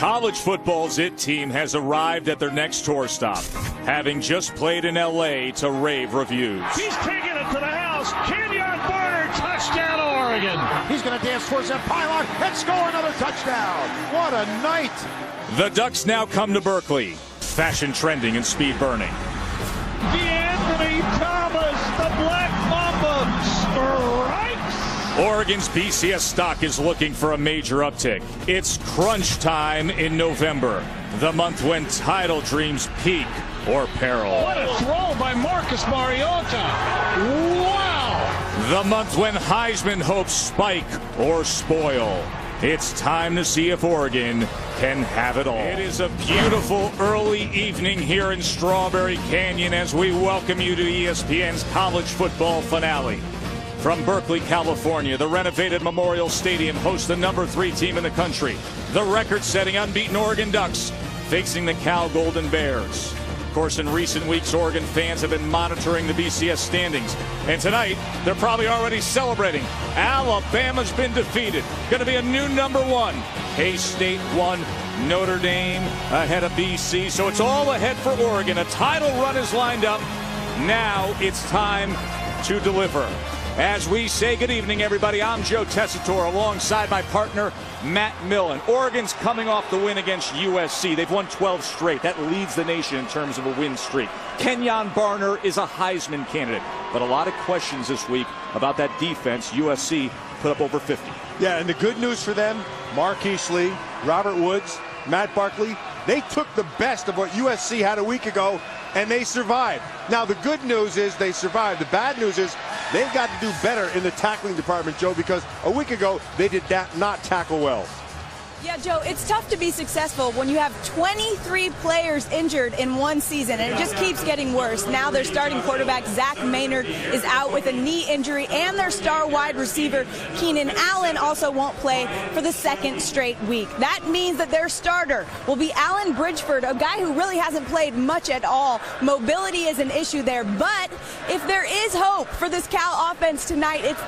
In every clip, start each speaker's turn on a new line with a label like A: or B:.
A: College football's IT team has arrived at their next tour stop, having just played in LA to rave reviews.
B: He's taking it to the house. Kenyon Barner, touchdown Oregon.
C: He's going to dance towards that pylon and score another touchdown. What a night.
A: The Ducks now come to Berkeley, fashion trending and speed burning.
B: D'Anthony Thomas, the Black Mamba, strikes.
A: Oregon's BCS stock is looking for a major uptick. It's crunch time in November, the month when title dreams peak or peril.
B: What a throw by Marcus Mariota. Wow.
A: The month when Heisman hopes spike or spoil. It's time to see if Oregon can have it all. It is a beautiful early evening here in Strawberry Canyon as we welcome you to ESPN's college football finale. From Berkeley, California, the renovated Memorial Stadium hosts the #3 team in the country, the record-setting unbeaten Oregon Ducks, facing the Cal Golden Bears. Of course, in recent weeks, Oregon fans have been monitoring the BCS standings. And tonight, they're probably already celebrating. Alabama's been defeated. Going to be a new #1. K-State won. Notre Dame ahead of BC. So it's all ahead for Oregon. A title run is lined up. Now it's time to deliver. As we say good evening, everybody, I'm Joe Tessitore alongside my partner, Matt Millen. Oregon's coming off the win against USC. They've won 12 straight. That leads the nation in terms of a win streak. Kenyon Barner is a Heisman candidate. But a lot of questions this week about that defense. USC put up over 50.
C: Yeah, and the good news for them, Marquise Lee, Robert Woods, Matt Barkley, they took the best of what USC had a week ago, and they survived. Now, the good news is they survived. The bad news is they've got to do better in the tackling department, Joe, because a week ago they did not tackle well.
D: Yeah, Joe, it's tough to be successful when you have 23 players injured in one season, and it just keeps getting worse. Now their starting quarterback, Zach Maynard, is out with a knee injury, and their star wide receiver, Keenan Allen, also won't play for the second straight week. That means that their starter will be Alan Bridgeford, a guy who really hasn't played much at all. Mobility is an issue there, but if there is hope for this Cal offense tonight, it's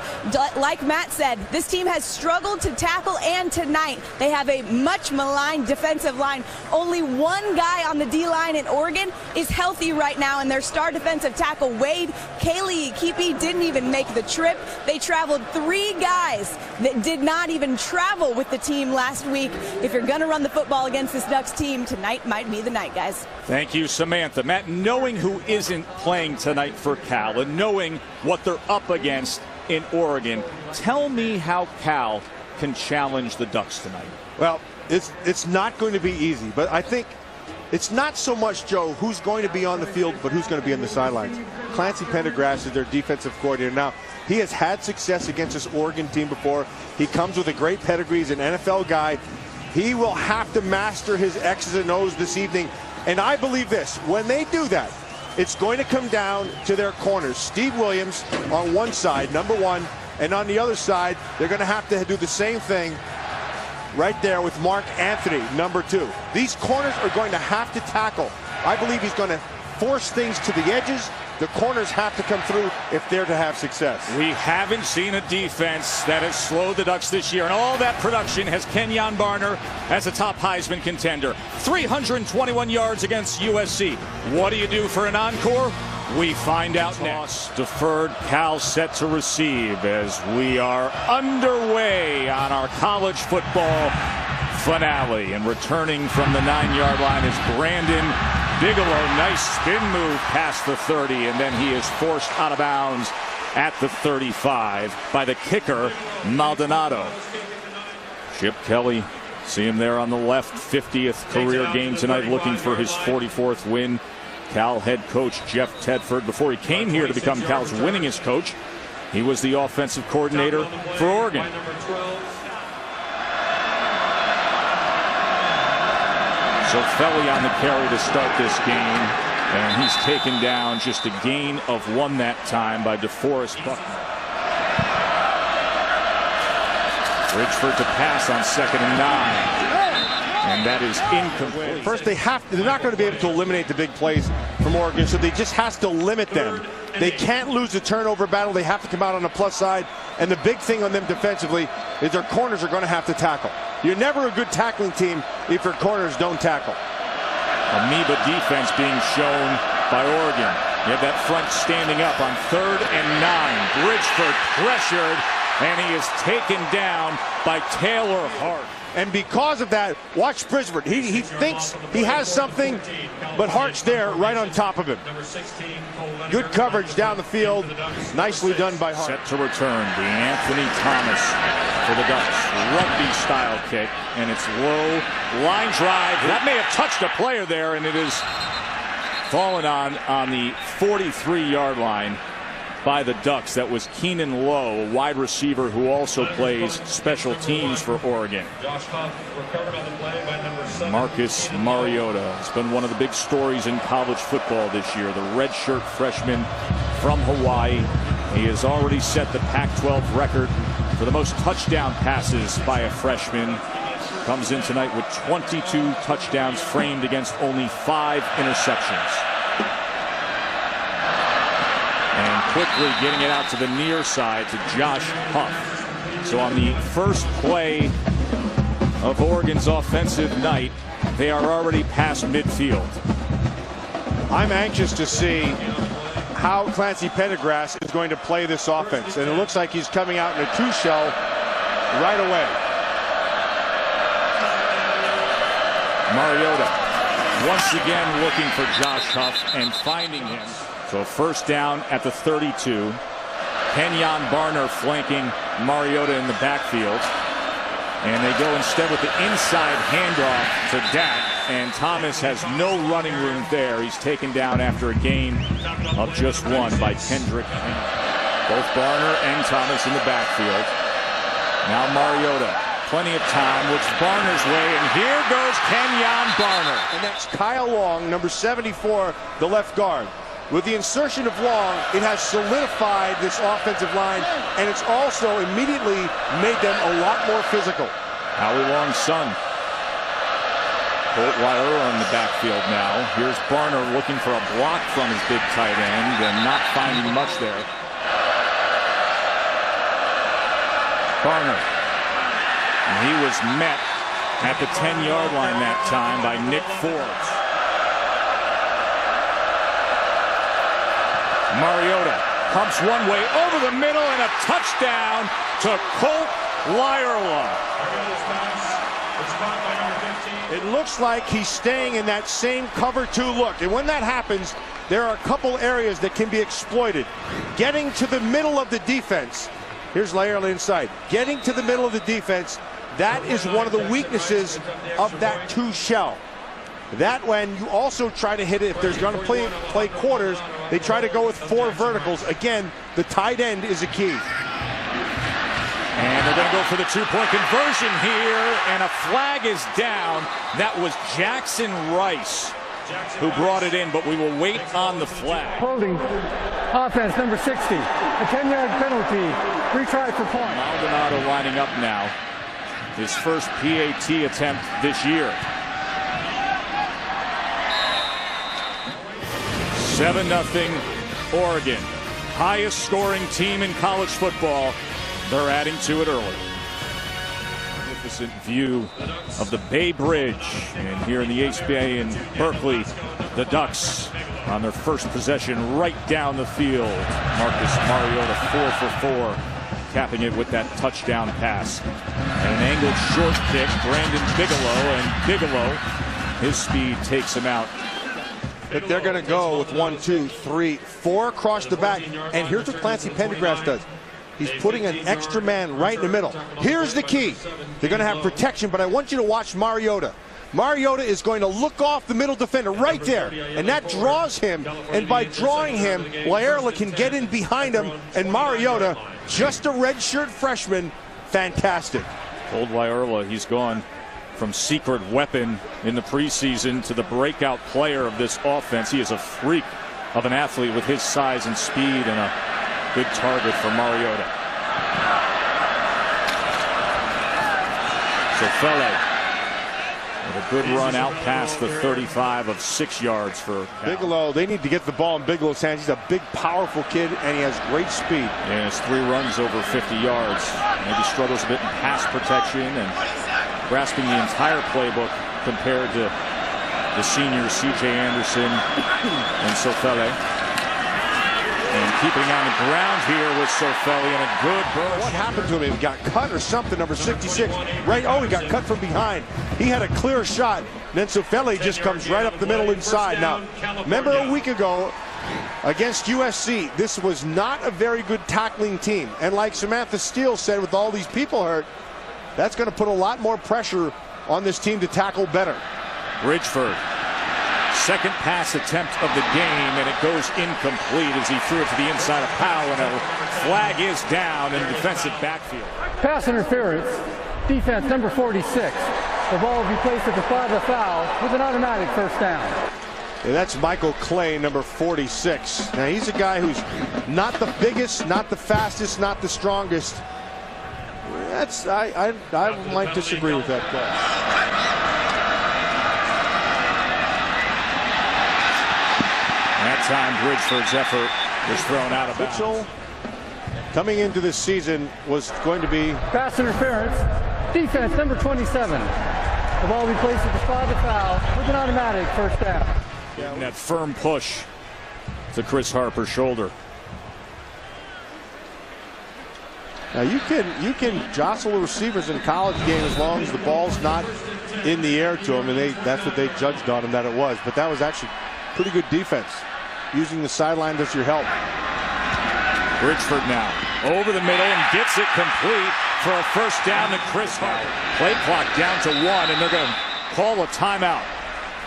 D: like Matt said, this team has struggled to tackle, and tonight they have a much maligned defensive line. Only one guy on the D-line in Oregon is healthy right now, and their star defensive tackle, Wade Keeley-Ikipi, didn't even make the trip. They traveled 3 guys that did not even travel with the team last week. If you're going to run the football against this Ducks team, tonight might be the night, guys.
A: Thank you, Samantha. Matt, knowing who isn't playing tonight for Cal and knowing what they're up against in Oregon, tell me how Cal can challenge the Ducks tonight.
C: Well, it's not going to be easy, but I think it's not so much, Joe, who's going to be on the field, but who's going to be on the sidelines. Clancy Pendergrass is their defensive coordinator. Now, he has had success against this Oregon team before. He comes with a great pedigree. He's an NFL guy. He will have to master his X's and O's this evening. And I believe this, when they do that, it's going to come down to their corners. Steve Williams on one side, #1, and on the other side, they're going to have to do the same thing right there with Mark Anthony, #2. These corners are going to have to tackle. I believe he's going to force things to the edges. The corners have to come through if they're to have success.
A: We haven't seen a defense that has slowed the Ducks this year, and all that production has Kenyon Barner as a top Heisman contender. 321 yards against USC. What do you do for an encore? We find out next. Deferred, Cal set to receive as we are underway on our college football finale. And returning from the 9-yard line is Brandon Bigelow. Nice spin move past the 30, and then he is forced out of bounds at the 35 by the kicker, Maldonado. Chip Kelly, see him there on the left, 50th career game tonight, looking for his 44th win. Cal head coach Jeff Tedford, before he came here to become Cal's winningest coach, he was the offensive coordinator for Oregon. So Felly on the carry to start this game, and he's taken down, just a gain of 1 that time by DeForest Buckner. Bridgeford to pass on 2nd and 9. And that is incomplete.
C: First, they're not going to be able to eliminate the big plays from Oregon, so they just has to limit them. They can't lose the turnover battle. They have to come out on the plus side. And the big thing on them defensively is their corners are going to have to tackle. You're never a good tackling team if your corners don't tackle.
A: Amoeba defense being shown by Oregon. You have that front standing up on 3rd and 9. Bridgeford pressured, and he is taken down by Taylor Hart.
C: And because of that, watch Bridgeford. He thinks he has something, but Hart's there right on top of him. Good coverage down the field. Nicely done by Hart.
A: Set to return, the Anthony Thomas for the Ducks. Rugby-style kick, and it's low. Line drive. That may have touched a player there, and it is fallen on the 43-yard line by the Ducks. That was Keenan Lowe, a wide receiver who also plays special teams for Oregon. Marcus Mariota has been one of the big stories in college football this year. The redshirt freshman from Hawaii. He has already set the Pac-12 record for the most touchdown passes by a freshman. Comes in tonight with 22 touchdowns framed against only 5 interceptions. And quickly getting it out to the near side to Josh Huff. So on the first play of Oregon's offensive night, they are already past midfield.
C: I'm anxious to see how Clancy Pendergrass is going to play this offense. And it looks like he's coming out in a 2-shell right away.
A: Mariota once again looking for Josh Huff and finding him. So first down at the 32. Kenyon Barner flanking Mariota in the backfield. And they go instead with the inside handoff to Dak. And Thomas has no running room there. He's taken down after a gain of just 1 by Kendrick. Both Barner and Thomas in the backfield. Now Mariota. Plenty of time. Looks Barner's way. And here goes Kenyon Barner.
C: And that's Kyle Long, number 74, the left guard. With the insertion of Long, it has solidified this offensive line, and it's also immediately made them a lot more physical.
A: Howie Long's son. Colt Waiora in the backfield now. Here's Barner looking for a block from his big tight end and not finding much there. Barner. And he was met at the 10-yard line that time by Nick Forbes. Mariota pumps one way over the middle and a touchdown to Colt Waiora.
C: It looks like he's staying in that same cover 2 look. And when that happens, there are a couple areas that can be exploited. Getting to the middle of the defense. Here's Waiora inside. Getting to the middle of the defense, that is one of the weaknesses of that 2-shell. That when you also try to hit it, if there's going to play quarters, they try to go with 4 verticals. Again, the tight end is a key.
A: And they're going to go for the 2-point conversion here, and a flag is down. That was Jackson Rice who brought it in, but we will wait on the flag.
E: Holding offense, number 60. A 10-yard penalty. Retry for point.
A: Maldonado lining up now. His first PAT attempt this year. 7-0 Oregon. Highest scoring team in college football. They're adding to it early. Magnificent view of the Bay Bridge. And here in the HBA in Berkeley, the Ducks on their first possession right down the field. Marcus Mariota 4 for 4, capping it with that touchdown pass. And an angled short kick, Brandon Bigelow, and Bigelow, his speed takes him out.
C: But they're going to go with 1, 2, 3, 4 across the back. And here's what Clancy Pendergrass does. He's putting an extra man right in the middle. Here's the key. They're going to have protection, but I want you to watch Mariota. Mariota is going to look off the middle defender right there, and that draws him. And by drawing him, Waiora can get in behind him, and Mariota, just a redshirt freshman, fantastic.
A: Colt Waiora, he's gone from secret weapon in the preseason to the breakout player of this offense. He is a freak of an athlete with his size and speed, and a good target for Mariota. So Fele With a good run out past the 35 of 6 yards for
C: Bigelow. They need to get the ball in Bigelow's hands. He's a big, powerful kid, and he has great speed.
A: And his 3 runs over 50 yards. Maybe struggles a bit in pass protection and grasping the entire playbook compared to the seniors C.J. Anderson and Sofele. And keeping on the ground here with Sofele and a good burst.
C: What happened to him? He got cut or something, number 66. Right, he got cut from behind. He had a clear shot. And then Sofele just comes right up the middle inside. Now, remember a week ago against USC, this was not a very good tackling team. And like Samantha Steele said, with all these people hurt, that's going to put a lot more pressure on this team to tackle better.
A: Bridgeford. Second pass attempt of the game, and it goes incomplete as he threw it to the inside of Powell, and a flag is down in the defensive backfield.
E: Pass interference, defense number 46. The ball will be placed at the spot of the foul with an automatic first down.
C: And that's Michael Clay, number 46. Now, he's a guy who's not the biggest, not the fastest, not the strongest. I might disagree with that call.
A: That time, Bridgeford's effort was thrown out of bounds.
C: Mitchell, coming into this season, was going to be
E: pass interference, defense number 27. The ball will be placed at the spot of the foul with an automatic first down.
A: And that firm push to Chris Harper's shoulder.
C: Now you can jostle the receivers in a college game as long as the ball's not in the air to them, and that's what they judged on him that it was. But that was actually pretty good defense, using the sideline as your help.
A: Bridgeford now over the middle and gets it complete for a first down to Chris Harper. Play clock down to 1, and they're going to call a timeout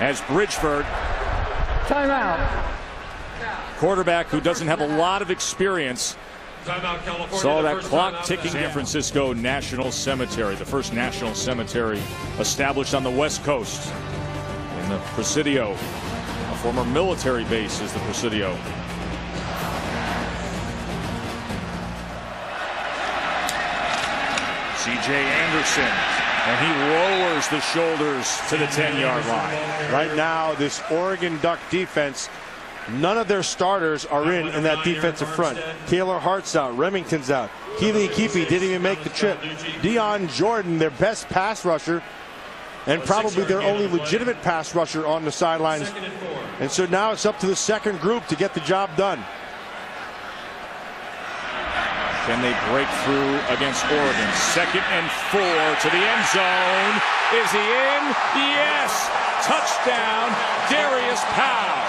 A: as Bridgeford,
E: timeout,
A: quarterback who doesn't have a lot of experience, saw that clock ticking. San Francisco National Cemetery, the first national cemetery established on the West Coast in the Presidio. A former military base is the Presidio. C.J. Anderson, and he lowers the shoulders to the 10-yard line.
C: Right now, this Oregon Duck defense, none of their starters are in that defensive front. Taylor Hart's out. Remington's out. Keely Keefe didn't even make the trip. Dion Jordan, their best pass rusher, and probably their only legitimate pass rusher on the sidelines. And so now it's up to the second group to get the job done.
A: Can they break through against Oregon? 2nd and 4 to the end zone. Is he in? Yes! Touchdown, Darius Powell.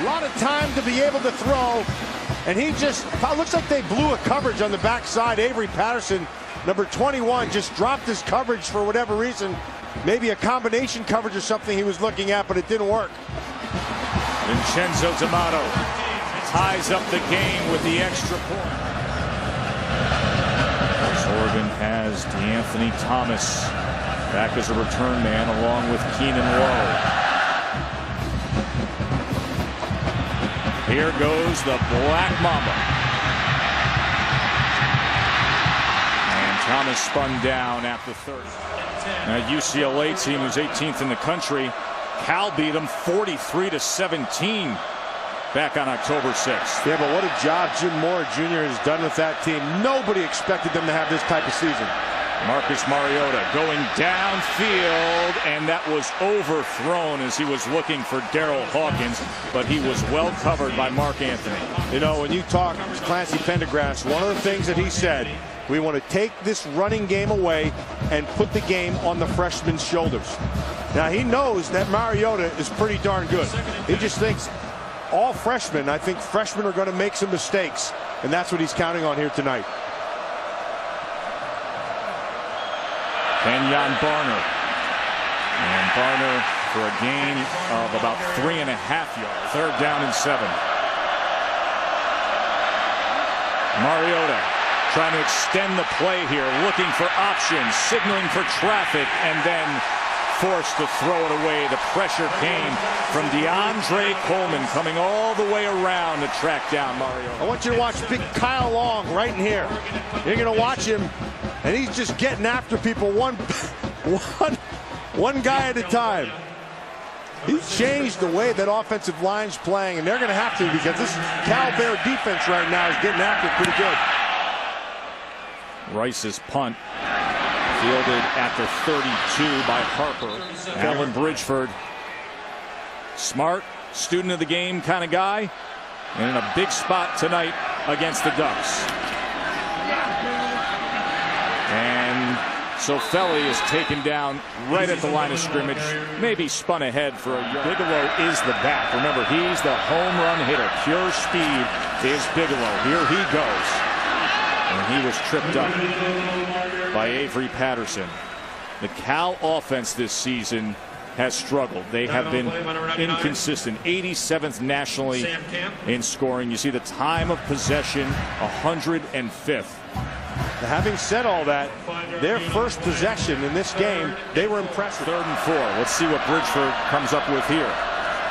C: A lot of time to be able to throw, and he just looks like they blew a coverage on the backside. Avery Patterson, number 21, just dropped his coverage for whatever reason. Maybe a combination coverage or something he was looking at, but it didn't work.
A: Vincenzo D'Amato ties up the game with the extra point. Oregon has D'Anthony Thomas back as a return man along with Keenan Lowe. Here goes the Black Mamba. And Thomas spun down at the 30. A UCLA team who's 18th in the country. Cal beat them 43-17 back on October 6th.
C: Yeah, but what a job Jim Moore Jr. has done with that team. Nobody expected them to have this type of season.
A: Marcus Mariota going downfield, and that was overthrown as he was looking for Darrell Hawkins, but he was well covered by Mark Anthony.
C: You know, when you talk Clancy Pendergrass, one of the things that he said, we want to take this running game away and put the game on the freshman's shoulders. Now, he knows that Mariota is pretty darn good. He just thinks all freshmen, I think freshmen are going to make some mistakes, and that's what he's counting on here tonight.
A: Kenyon Barner. And Barner for a gain of about 3.5 yards. 3rd down and 7. Mariota trying to extend the play here, looking for options, signaling for traffic, and then forced to throw it away. The pressure came from DeAndre Coleman coming all the way around to track down Mariota.
C: I want you to watch big Kyle Long right in here. You're going to watch him, and he's just getting after people one One guy at a time. He's changed the way that offensive line's playing, and they're going to have to, because this Cal Bear defense right now is getting after it pretty good.
A: Rice's punt fielded at the 32 by Harper. Alan Bridgeford, smart, student of the game kind of guy, and in a big spot tonight against the Ducks. And so Felly is taken down right at the line of scrimmage, maybe spun ahead for a yard. Bigelow is the back. Remember, he's the home run hitter. Pure speed is Bigelow. Here he goes. And he was tripped up by Avery Patterson. The Cal offense this season has struggled. They have been inconsistent. 87th nationally in scoring. You see the time of possession, 105th.
C: Having said all that, their first possession in this game, they were impressive.
A: 3rd and 4. Let's see what Bridgeford comes up with here.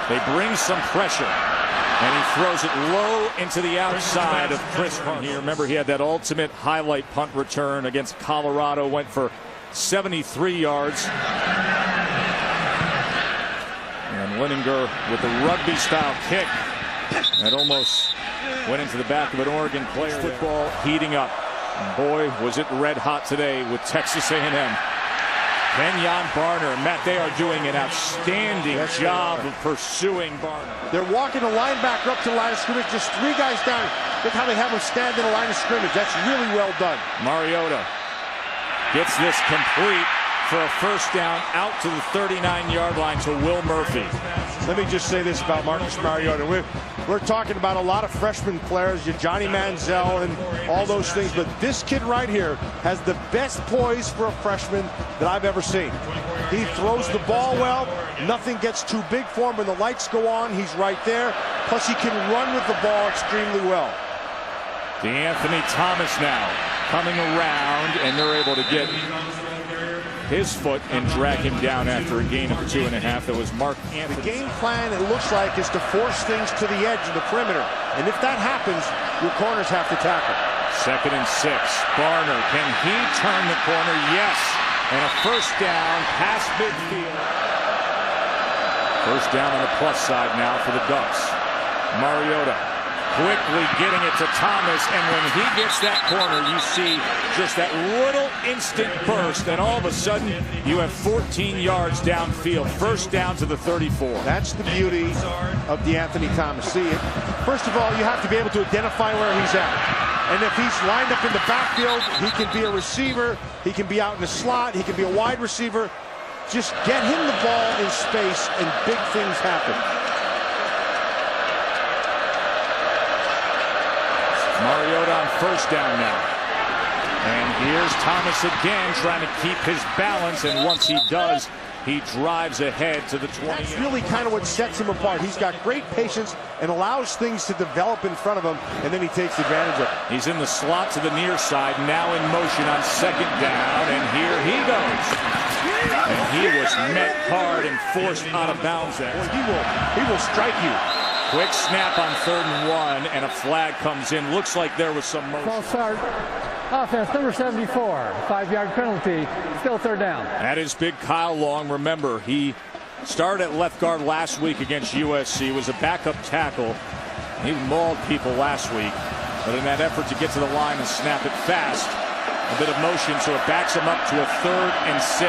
A: They bring some pressure, and he throws it low into the outside of Chris Hunt. Here, remember, he had that ultimate highlight punt return against Colorado, went for 73 yards. And Lininger with the rugby-style kick that almost went into the back of an Oregon player. Football heating up. And boy, was it red hot today with Texas A&M. Kenyon Barner, Matt, they are doing an outstanding job of pursuing Barner.
C: They're walking the linebacker up to the line of scrimmage, just 3 guys down. Look how they have him stand in the line of scrimmage. That's really well done.
A: Mariota gets this complete for a first down out to the 39-yard line to Will Murphy.
C: Let me just say this about Marcus Mariota. We're talking about a lot of freshman players, your Johnny Manziel and all those things, but this kid right here has the best poise for a freshman that I've ever seen. He throws the ball well. Nothing gets too big for him. When the lights go on, he's right there. Plus, he can run with the ball extremely well.
A: Darren Thomas now coming around, and they're able to get his foot and drag him down after a gain of 2.5. That was Mark Anthony.
C: The game plan, it looks like, is to force things to the edge of the perimeter. And if that happens, your corners have to tackle.
A: 2nd and 6. Barner, can he turn the corner? Yes. And a first down past midfield. First down on the plus side now for the Ducks. Mariota quickly getting it to Thomas, and when he gets that corner, you see just that little instant burst, and all of a sudden you have 14 yards downfield. First down to the 34.
C: That's the beauty of Darren Thomas. See, first of all, you have to be able to identify where he's at. And if he's lined up in the backfield, he can be a receiver, he can be out in the slot, he can be a wide receiver. Just get him the ball in space and big things happen.
A: Mariota on first down now. And here's Thomas again trying to keep his balance, and once he does, he drives ahead to the 20.
C: That's really kind of what sets him apart. He's got great patience and allows things to develop in front of him, and then he takes advantage of it.
A: He's in the slot to the near side, now in motion on 2nd down, and here he goes. And he was met hard and forced out of bounds there.
C: He will strike you.
A: Quick snap on 3rd and 1, and a flag comes in. Looks like there was some motion.
E: False start. Offense number 74. 5-yard penalty. Still 3rd down.
A: That is big Kyle Long. Remember, he started at left guard last week against USC. Was a backup tackle. He mauled people last week. But in that effort to get to the line and snap it fast, a bit of motion, so it backs him up to a 3rd and 6.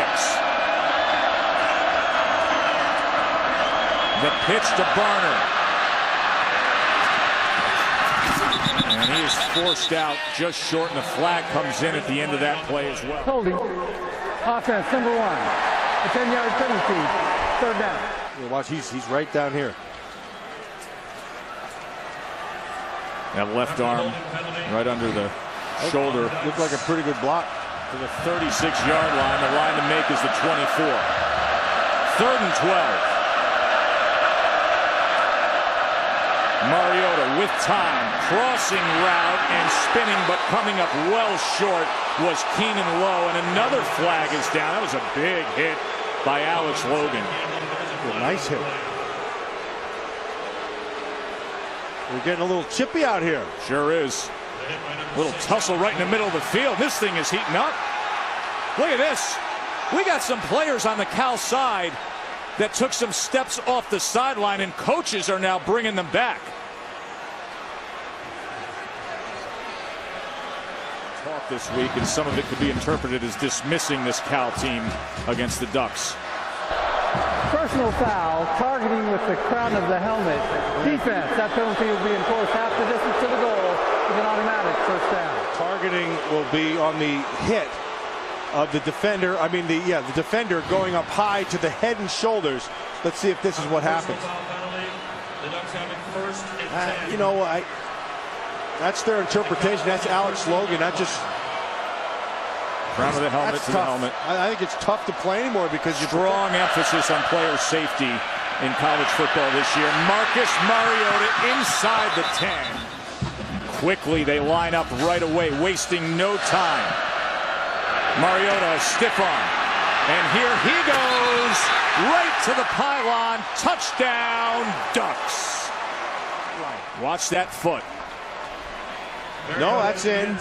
A: The pitch to Barner. And he is forced out just short, and the flag comes in at the end of that play as well.
E: Holding. Offense number 1. A 10-yard penalty. 3rd down.
C: Yeah, watch, he's right down here.
A: That left arm right under the shoulder.
C: Looked like a pretty good block.
A: To the 36-yard line. The line to make is the 24. 3rd and 12. Mariota with time, crossing route and spinning, but coming up well short was Keenan Lowe, and another flag is down. That was a big hit by Alex Logan.
C: A nice hit. We're getting a little chippy out here.
A: Sure is. A little tussle right in the middle of the field. This thing is heating up. Look at this. We got some players on the Cal side that took some steps off the sideline, and coaches are now bringing them back. Talk this week, and some of it could be interpreted as dismissing this Cal team against the Ducks.
E: Personal foul, targeting with the crown of the helmet. Defense, that penalty will be enforced half the distance to the goal with an automatic first down.
C: Targeting will be on the hit of the defender. I mean, the defender going up high to the head and shoulders. Let's see if this is what happens. You know, that's their interpretation. That's Alex Logan. That just
A: crown of the helmet to the helmet.
C: I think it's tough to play anymore because
A: strong emphasis on player safety in college football this year. Marcus Mariota inside the 10. Quickly they line up right away, wasting no time. Mariota, stiff arm, and here he goes right to the pylon. Touchdown, Ducks. Watch that foot.
C: No, that's in.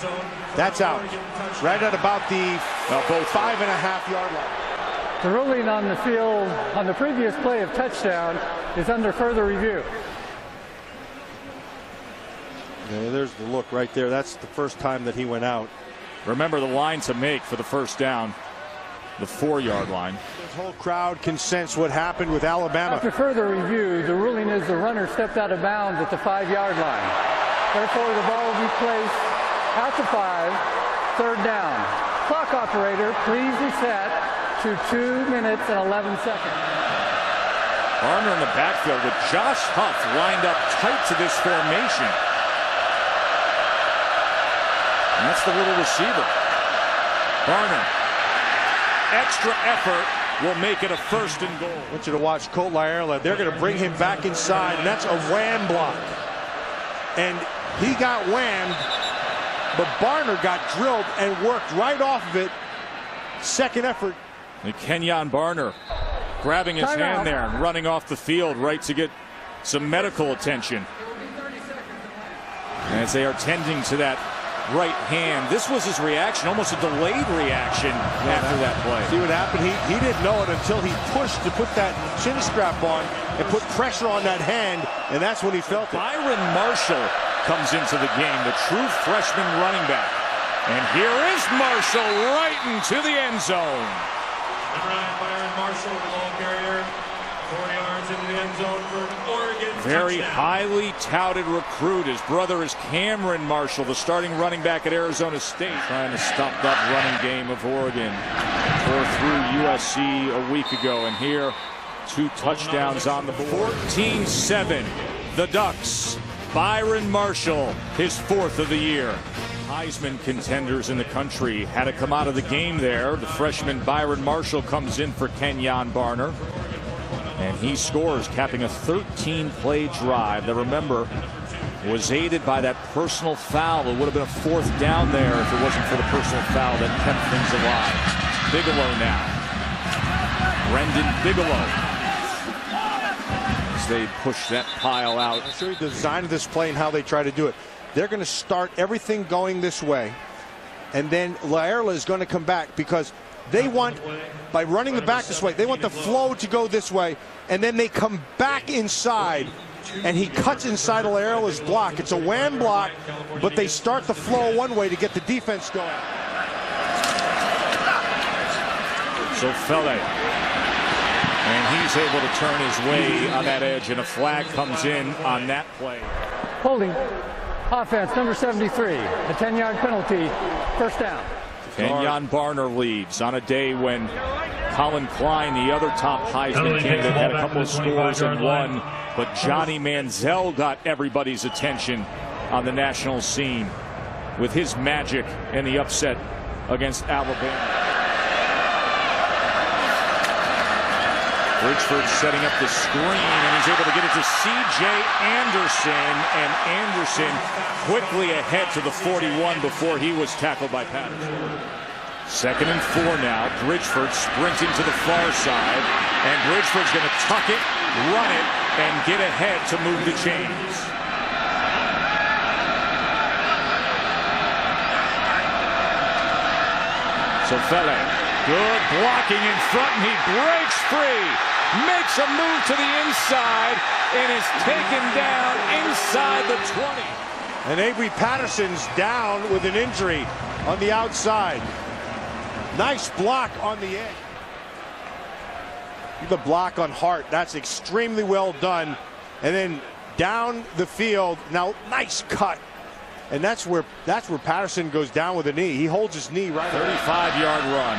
C: That's out. Right at about the 5.5-yard line.
E: The ruling on the field on the previous play of touchdown is under further review.
C: Yeah, there's the look right there. That's the first time that he went out.
A: Remember the line to make for the first down, the 4-yard line.
C: The whole crowd can sense what happened with Alabama.
E: After further review, the ruling is the runner stepped out of bounds at the 5-yard line. Therefore, the ball will be placed at the 5, third down. Clock operator, please reset to 2 minutes and 11 seconds.
A: Barner in the backfield with Josh Huff lined up tight to this formation. And that's the little receiver. Barner. Extra effort will make it a 1st and goal.
C: I want you to watch Colt Laerla. They're going to bring him back inside, and that's a wham block. And he got whammed, but Barner got drilled and worked right off of it. Second effort.
A: And Kenyon Barner grabbing his hand there and running off the field right to get some medical attention. As they are tending to that right hand. This was his reaction, almost a delayed reaction after that play.
C: See what happened? He didn't know it until he pushed to put that chin strap on and put pressure on that hand, and that's when he felt it.
A: Byron Marshall comes into the game, the true freshman running back. And here is Marshall right into the end zone.
F: Byron Marshall, the ball carrier, 4 yards into the end zone for Oregon.
A: Very highly touted recruit. His brother is Cameron Marshall, the starting running back at Arizona State. Trying to stop that running game of Oregon. Tore through USC a week ago, and here 2 touchdowns on the board. 14-7, the Ducks. Byron Marshall, his 4th of the year. Heisman contenders in the country had to come out of the game there. The freshman Byron Marshall comes in for Kenyon Barner, and he scores, capping a 13-play drive that, remember, was aided by that personal foul. It would have been a 4th down there if it wasn't for the personal foul that kept things alive. Bigelow now. Brendan Bigelow. As they push that pile out.
C: I'll show you the design of this play and how they try to do it. They're going to start everything going this way, and then Laerla is going to come back because they want, by running the back this way, they want the flow to go this way, and then they come back inside, and he cuts inside of Laerla's block. It's a wham block, but they start the flow one way to get the defense going.
A: So Fele, and he's able to turn his way on that edge, and a flag comes in on that play.
E: Holding. Offense, number 73, a 10-yard penalty, first down.
A: Kenyon Barner leads on a day when Colin Klein, the other top Heisman candidate, had a couple of scores and won, but Johnny Manziel got everybody's attention on the national scene with his magic and the upset against Alabama. Bridgeford setting up the screen, and he's able to get it to C.J. Anderson, and Anderson quickly ahead to the 41 before he was tackled by Patterson. 2nd and 4 now. Bridgeford sprinting to the far side, and Bridgeford's going to tuck it, run it, and get ahead to move the chains. So Fele. Good blocking in front, and he breaks free. Makes a move to the inside, and is taken down inside the 20.
C: And Avery Patterson's down with an injury on the outside. Nice block on the edge. The block on Hart, that's extremely well done. And then down the field, now nice cut. And that's where Patterson goes down with a knee. He holds his knee right.
A: 35-yard run.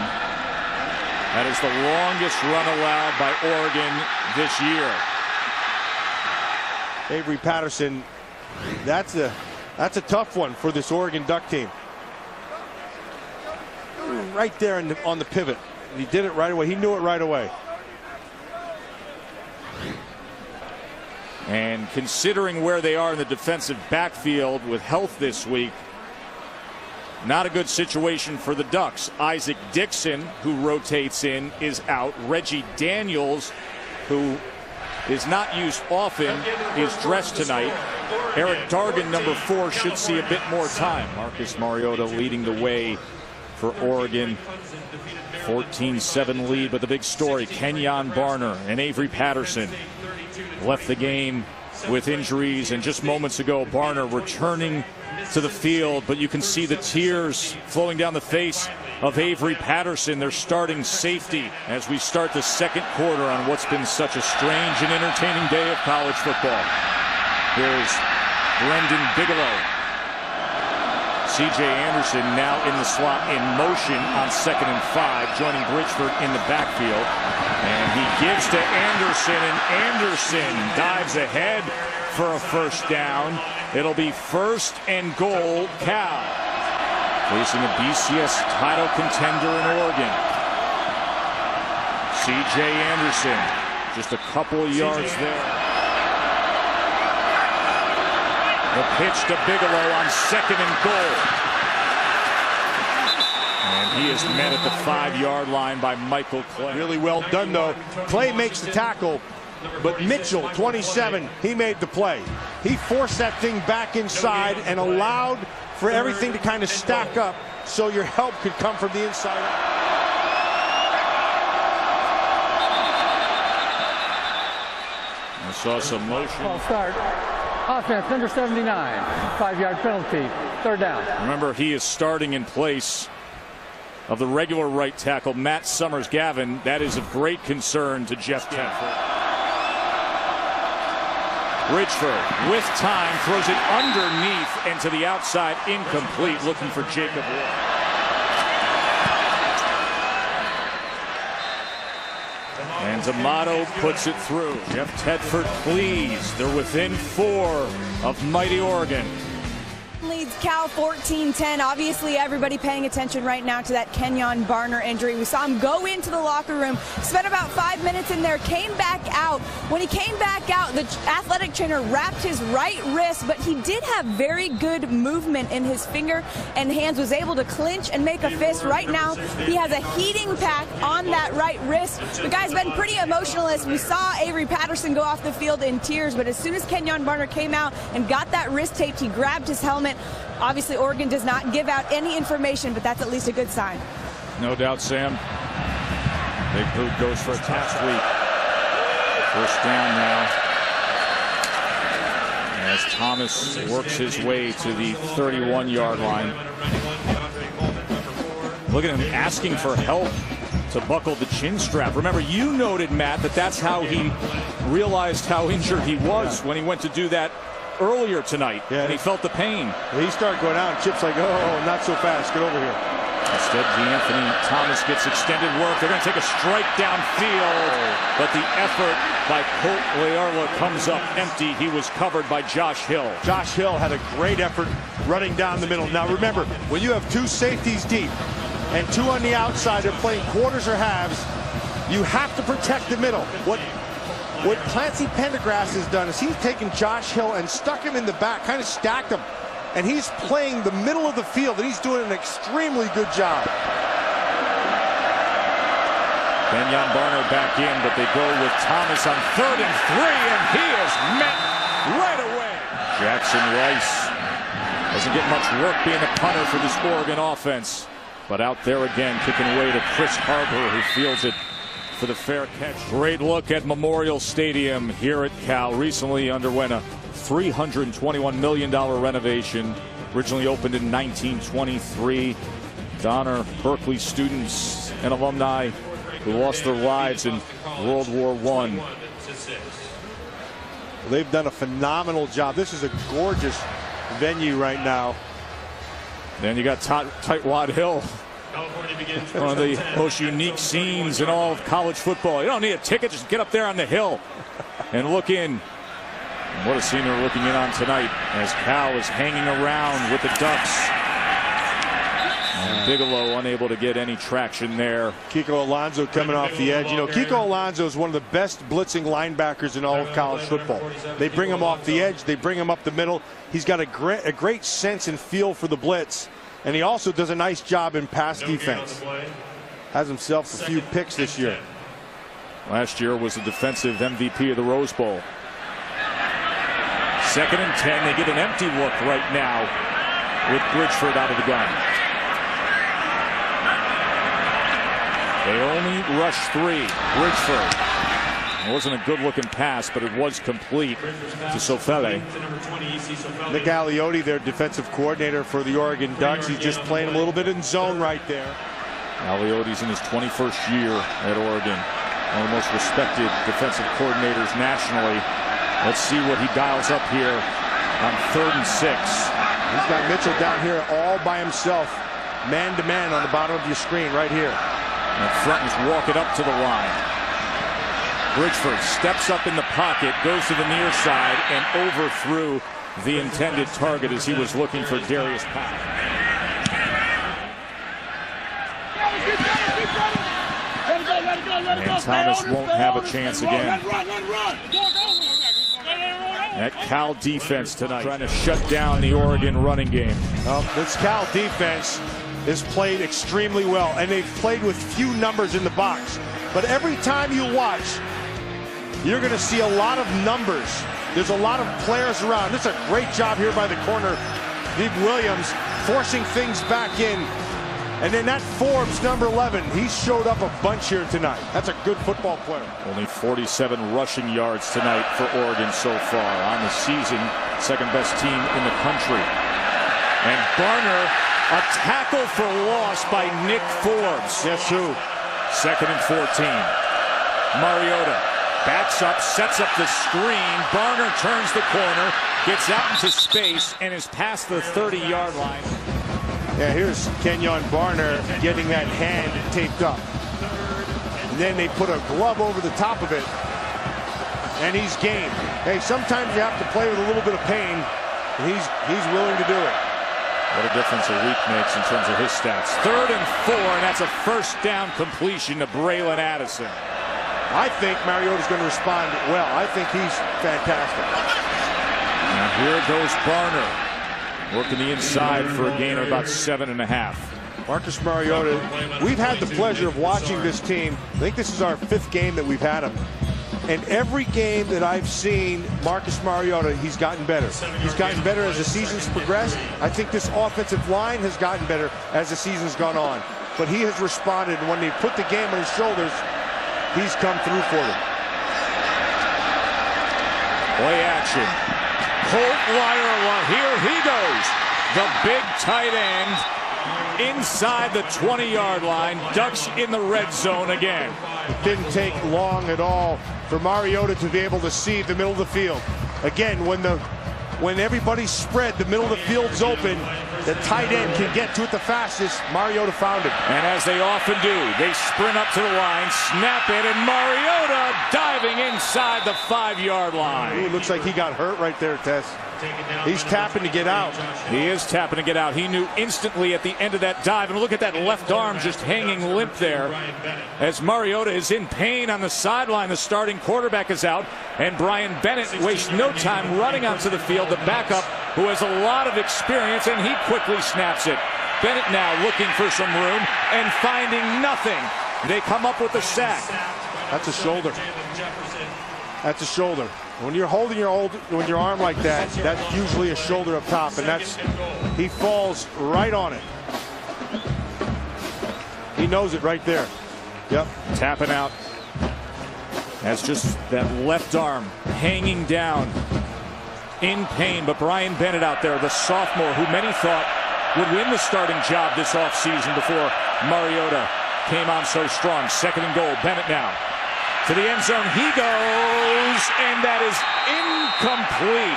A: That is the longest run allowed by Oregon this year.
C: Avery Patterson, that's a tough one for this Oregon Duck team. Right there on the pivot. He did it right away. He knew it right away.
A: And considering where they are in the defensive backfield with health this week, not a good situation for the Ducks. Isaac Dixon, who rotates in, is out. Reggie Daniels, who is not used often, is dressed tonight. Eric Dargan, number 4, should see a bit more time. Marcus Mariota leading the way for Oregon. 14-7 lead, but the big story, Kenyon Barner and Avery Patterson left the game with injuries, and just moments ago Barner returning to the field, but you can see the tears flowing down the face of Avery Patterson, their starting safety, as we start the second quarter on what's been such a strange and entertaining day of college football. Here's Brendan Bigelow. C.J. Anderson now in the slot in motion on 2nd and 5, joining Bridgeford in the backfield. And he gives to Anderson, and Anderson dives ahead for a first down. It'll be 1st and goal, Cal, facing a BCS title contender in Oregon. C.J. Anderson, just a couple of yards there. The pitch to Bigelow on 2nd and goal. And he is met at the 5-yard line by Michael Clay.
C: Really well done, though. Clay makes the tackle, but Mitchell, 27, he made the play. He forced that thing back inside and allowed for everything to kind of stack up so your help could come from the inside.
A: I saw some motion.
E: Ball start. Offense, number 79, 5-yard penalty, 3rd down.
A: Remember, he is starting in place of the regular right tackle, Matt Summers-Gavin. That is of great concern to Jeff Tedford. Bridgeford, with time, throws it underneath and to the outside, incomplete, looking for Jacob Ward. And D'Amato puts it through. Jeff Tedford pleased. They're within 4 of mighty Oregon.
D: Leads Cal 14-10. Obviously, everybody paying attention right now to that Kenyon Barner injury. We saw him go into the locker room, spent about 5 minutes in there, came back out. When he came back out, the athletic trainer wrapped his right wrist, but he did have very good movement in his finger and hands, was able to clinch and make a fist. Right now, he has a heating pack on that right wrist. The guy's been pretty emotionless. We saw Avery Patterson go off the field in tears, but as soon as Kenyon Barner came out and got that wrist taped, he grabbed his helmet. Obviously, Oregon does not give out any information, but that's at least a good sign.
A: No doubt, Sam. Big Boot goes for a test sweep. First down now, as Thomas works his way to the 31-yard line. Look at him asking for help to buckle the chin strap. Remember, you noted, Matt, that that's how he realized how injured he was when he went to do that earlier tonight, and he felt the pain.
C: He started going out, and Chip's like, oh, not so fast, get over here.
A: Instead, D'Anthony Thomas gets extended work. They're going to take a strike downfield, but the effort by Colt Learla comes up empty. He was covered by Josh Hill.
C: Josh Hill had a great effort running down the middle. Now remember, when you have 2 safeties deep and 2 on the outside, they're playing quarters or halves, you have to protect the middle. What Clancy Pendergrass has done is he's taken Josh Hill and stuck him in the back, kind of stacked him, and he's playing the middle of the field, and he's doing an extremely good job.
A: Kenyon Barner back in, but they go with Thomas on 3rd and 3, and he is met right away. Jackson Rice doesn't get much work being a punter for this Oregon offense. But out there again, kicking away to Chris Harbor, who fields it for the fair catch. Great look at Memorial Stadium here at Cal. Recently underwent a $321 million renovation. Originally opened in 1923 to honor Berkeley students and alumni who lost their lives in World War I.
C: They've done a phenomenal job. This is a gorgeous venue right now.
A: Then you got Tightwad Hill. One of the most unique scenes in all of college football. You don't need a ticket, just get up there on the hill and look in. And what a scene we're looking in on tonight as Cal is hanging around with the Ducks. And Bigelow unable to get any traction there.
C: Kiko Alonso coming off the edge. You know, Kiko Alonso is one of the best blitzing linebackers in all of college football. They bring him off the edge. They bring him up the middle. He's got a great sense and feel for the blitz. And he also does a nice job in pass defense. Has himself a few picks this year.
A: Last year was the defensive MVP of the Rose Bowl. 2nd and 10. They get an empty look right now with Bridgeford out of the gun. They only rush 3. Bridgeford. It wasn't a good-looking pass, but it was complete to Sofele.
C: Nick Aliotti, their defensive coordinator for the Oregon Ducks. He's just playing a little bit in zone right there.
A: Aliotti's in his 21st year at Oregon. One of the most respected defensive coordinators nationally. Let's see what he dials up here on 3rd and 6.
C: He's got Mitchell down here all by himself, man-to-man on the bottom of your screen right here.
A: And Frutton's walking up to the line. Bridgeford steps up in the pocket, goes to the near side, and overthrew the intended target as he was looking for Darius Powell. And Thomas won't have a chance again. That Cal defense tonight trying to shut down the Oregon running game.
C: This Cal defense is played extremely well, and they've played with few numbers in the box. But every time you watch, you're going to see a lot of numbers. There's a lot of players around. This is a great job here by the corner, Viv Williams, forcing things back in. And then that Forbes, number 11, he showed up a bunch here tonight. That's a good football player.
A: Only 47 rushing yards tonight for Oregon so far. On the season, 2nd best team in the country. And Barner, a tackle for loss by Nick Forbes.
C: Guess who?
A: 2nd and 14. Mariota backs up, sets up the screen. Barner turns the corner, gets out into space, and is past the 30-yard line.
C: Yeah, here's Kenyon Barner getting that hand taped up. And then they put a glove over the top of it, and he's game. Hey, sometimes you have to play with a little bit of pain, and he's willing to do it.
A: What a difference a week makes in terms of his stats. 3rd and 4, and that's a 1st down completion to Braylon Addison.
C: I think Mariota's going to respond well. I think he's fantastic.
A: Now here goes Barner, working the inside for a gain of about 7.5.
C: Marcus Mariota, we've had the pleasure of watching this team. I think this is our 5th game that we've had him. And every game that I've seen Marcus Mariota, he's gotten better. He's gotten better as the season's progressed. I think this offensive line has gotten better as the season's gone on. But he has responded, and when they put the game on his shoulders, he's come through for them.
A: Play action. Colt Lyra, here he goes. The big tight end inside the 20-yard line. Ducks in the red zone again.
C: It didn't take long at all for Mariota to be able to see the middle of the field. Again, when everybody's spread, the middle of the field's open, the tight end can get to it the fastest. Mariota found it.
A: And as they often do, they sprint up to the line, snap it, and Mariota diving inside the 5-yard line.
C: Ooh, looks like he got hurt right there, Tess. He's tapping to get out.
A: He is tapping to get out. He knew instantly at the end of that dive. And look at that left arm just hanging limp there as Mariota is in pain on the sideline. The starting quarterback is out. And Brian Bennett wastes no time running onto the field. The backup, who has a lot of experience, and he quickly snaps it. Bennett now looking for some room and finding nothing. They come up with a sack.
C: That's a shoulder. That's a shoulder. When you're holding your arm like that, that's usually a shoulder up top, and he falls right on it. He knows it right there. Yep.
A: Tapping out. That's just that left arm hanging down in pain. But Brian Bennett out there, the sophomore who many thought would win the starting job this offseason before Mariota came on so strong. Second and goal. Bennett now to the end zone. He goes, and that is incomplete.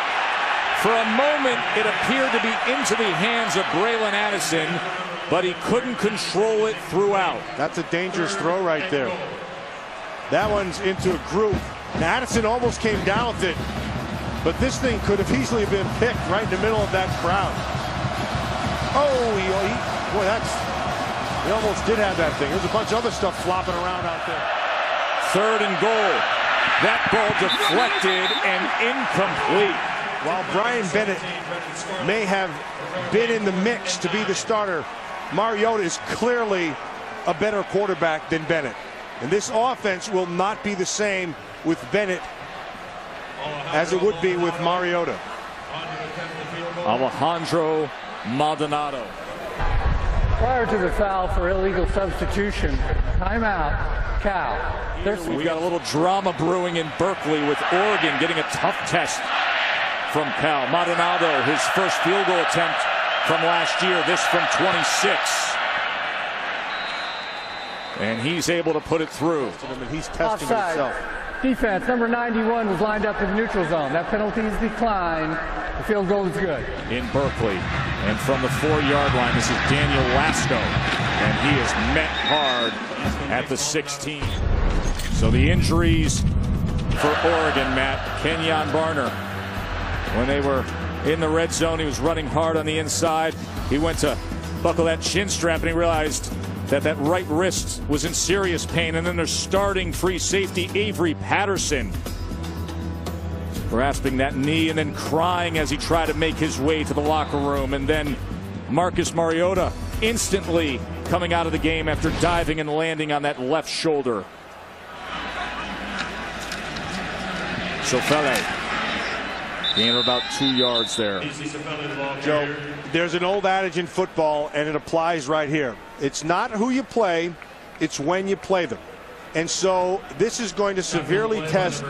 A: For a moment, it appeared to be into the hands of Braylon Addison, but he couldn't control it throughout.
C: That's a dangerous throw right there. That one's into a group. Now, Addison almost came down with it, but this thing could have easily been picked right in the middle of that crowd. Oh, boy, he almost did have that thing. There's a bunch of other stuff flopping around out there.
A: Third and goal. That ball deflected and incomplete.
C: While Brian Bennett may have been in the mix to be the starter, Mariota is clearly a better quarterback than Bennett. And this offense will not be the same with Bennett as it would be with Mariota.
A: Alejandro Maldonado.
E: Prior to the foul for illegal substitution, timeout, Cal.
A: We got a little drama brewing in Berkeley with Oregon getting a tough test from Cal. Maldonado, his first field goal attempt from last year, this from 26. And he's able to put it through.
C: He's testing
E: Offside.
C: himself.
E: Defense, number 91 was lined up in the neutral zone. That penalty is declined. The field goal is good.
A: In Berkeley. And from the 4-yard line, this is Daniel Lasco. And he is met hard at the 16. So the injuries for Oregon, Matt. Kenyon Barner. When they were in the red zone, he was running hard on the inside. He went to buckle that chin strap and he realized that right wrist was in serious pain. And then their starting free safety, Avery Patterson, grasping that knee and then crying as he tried to make his way to the locker room. And then Marcus Mariota instantly coming out of the game after diving and landing on that left shoulder. Sofele. Gain of about 2 yards there.
C: Joe, there's an old adage in football, and it applies right here. It's not who you play, it's when you play them. And so this is going to severely test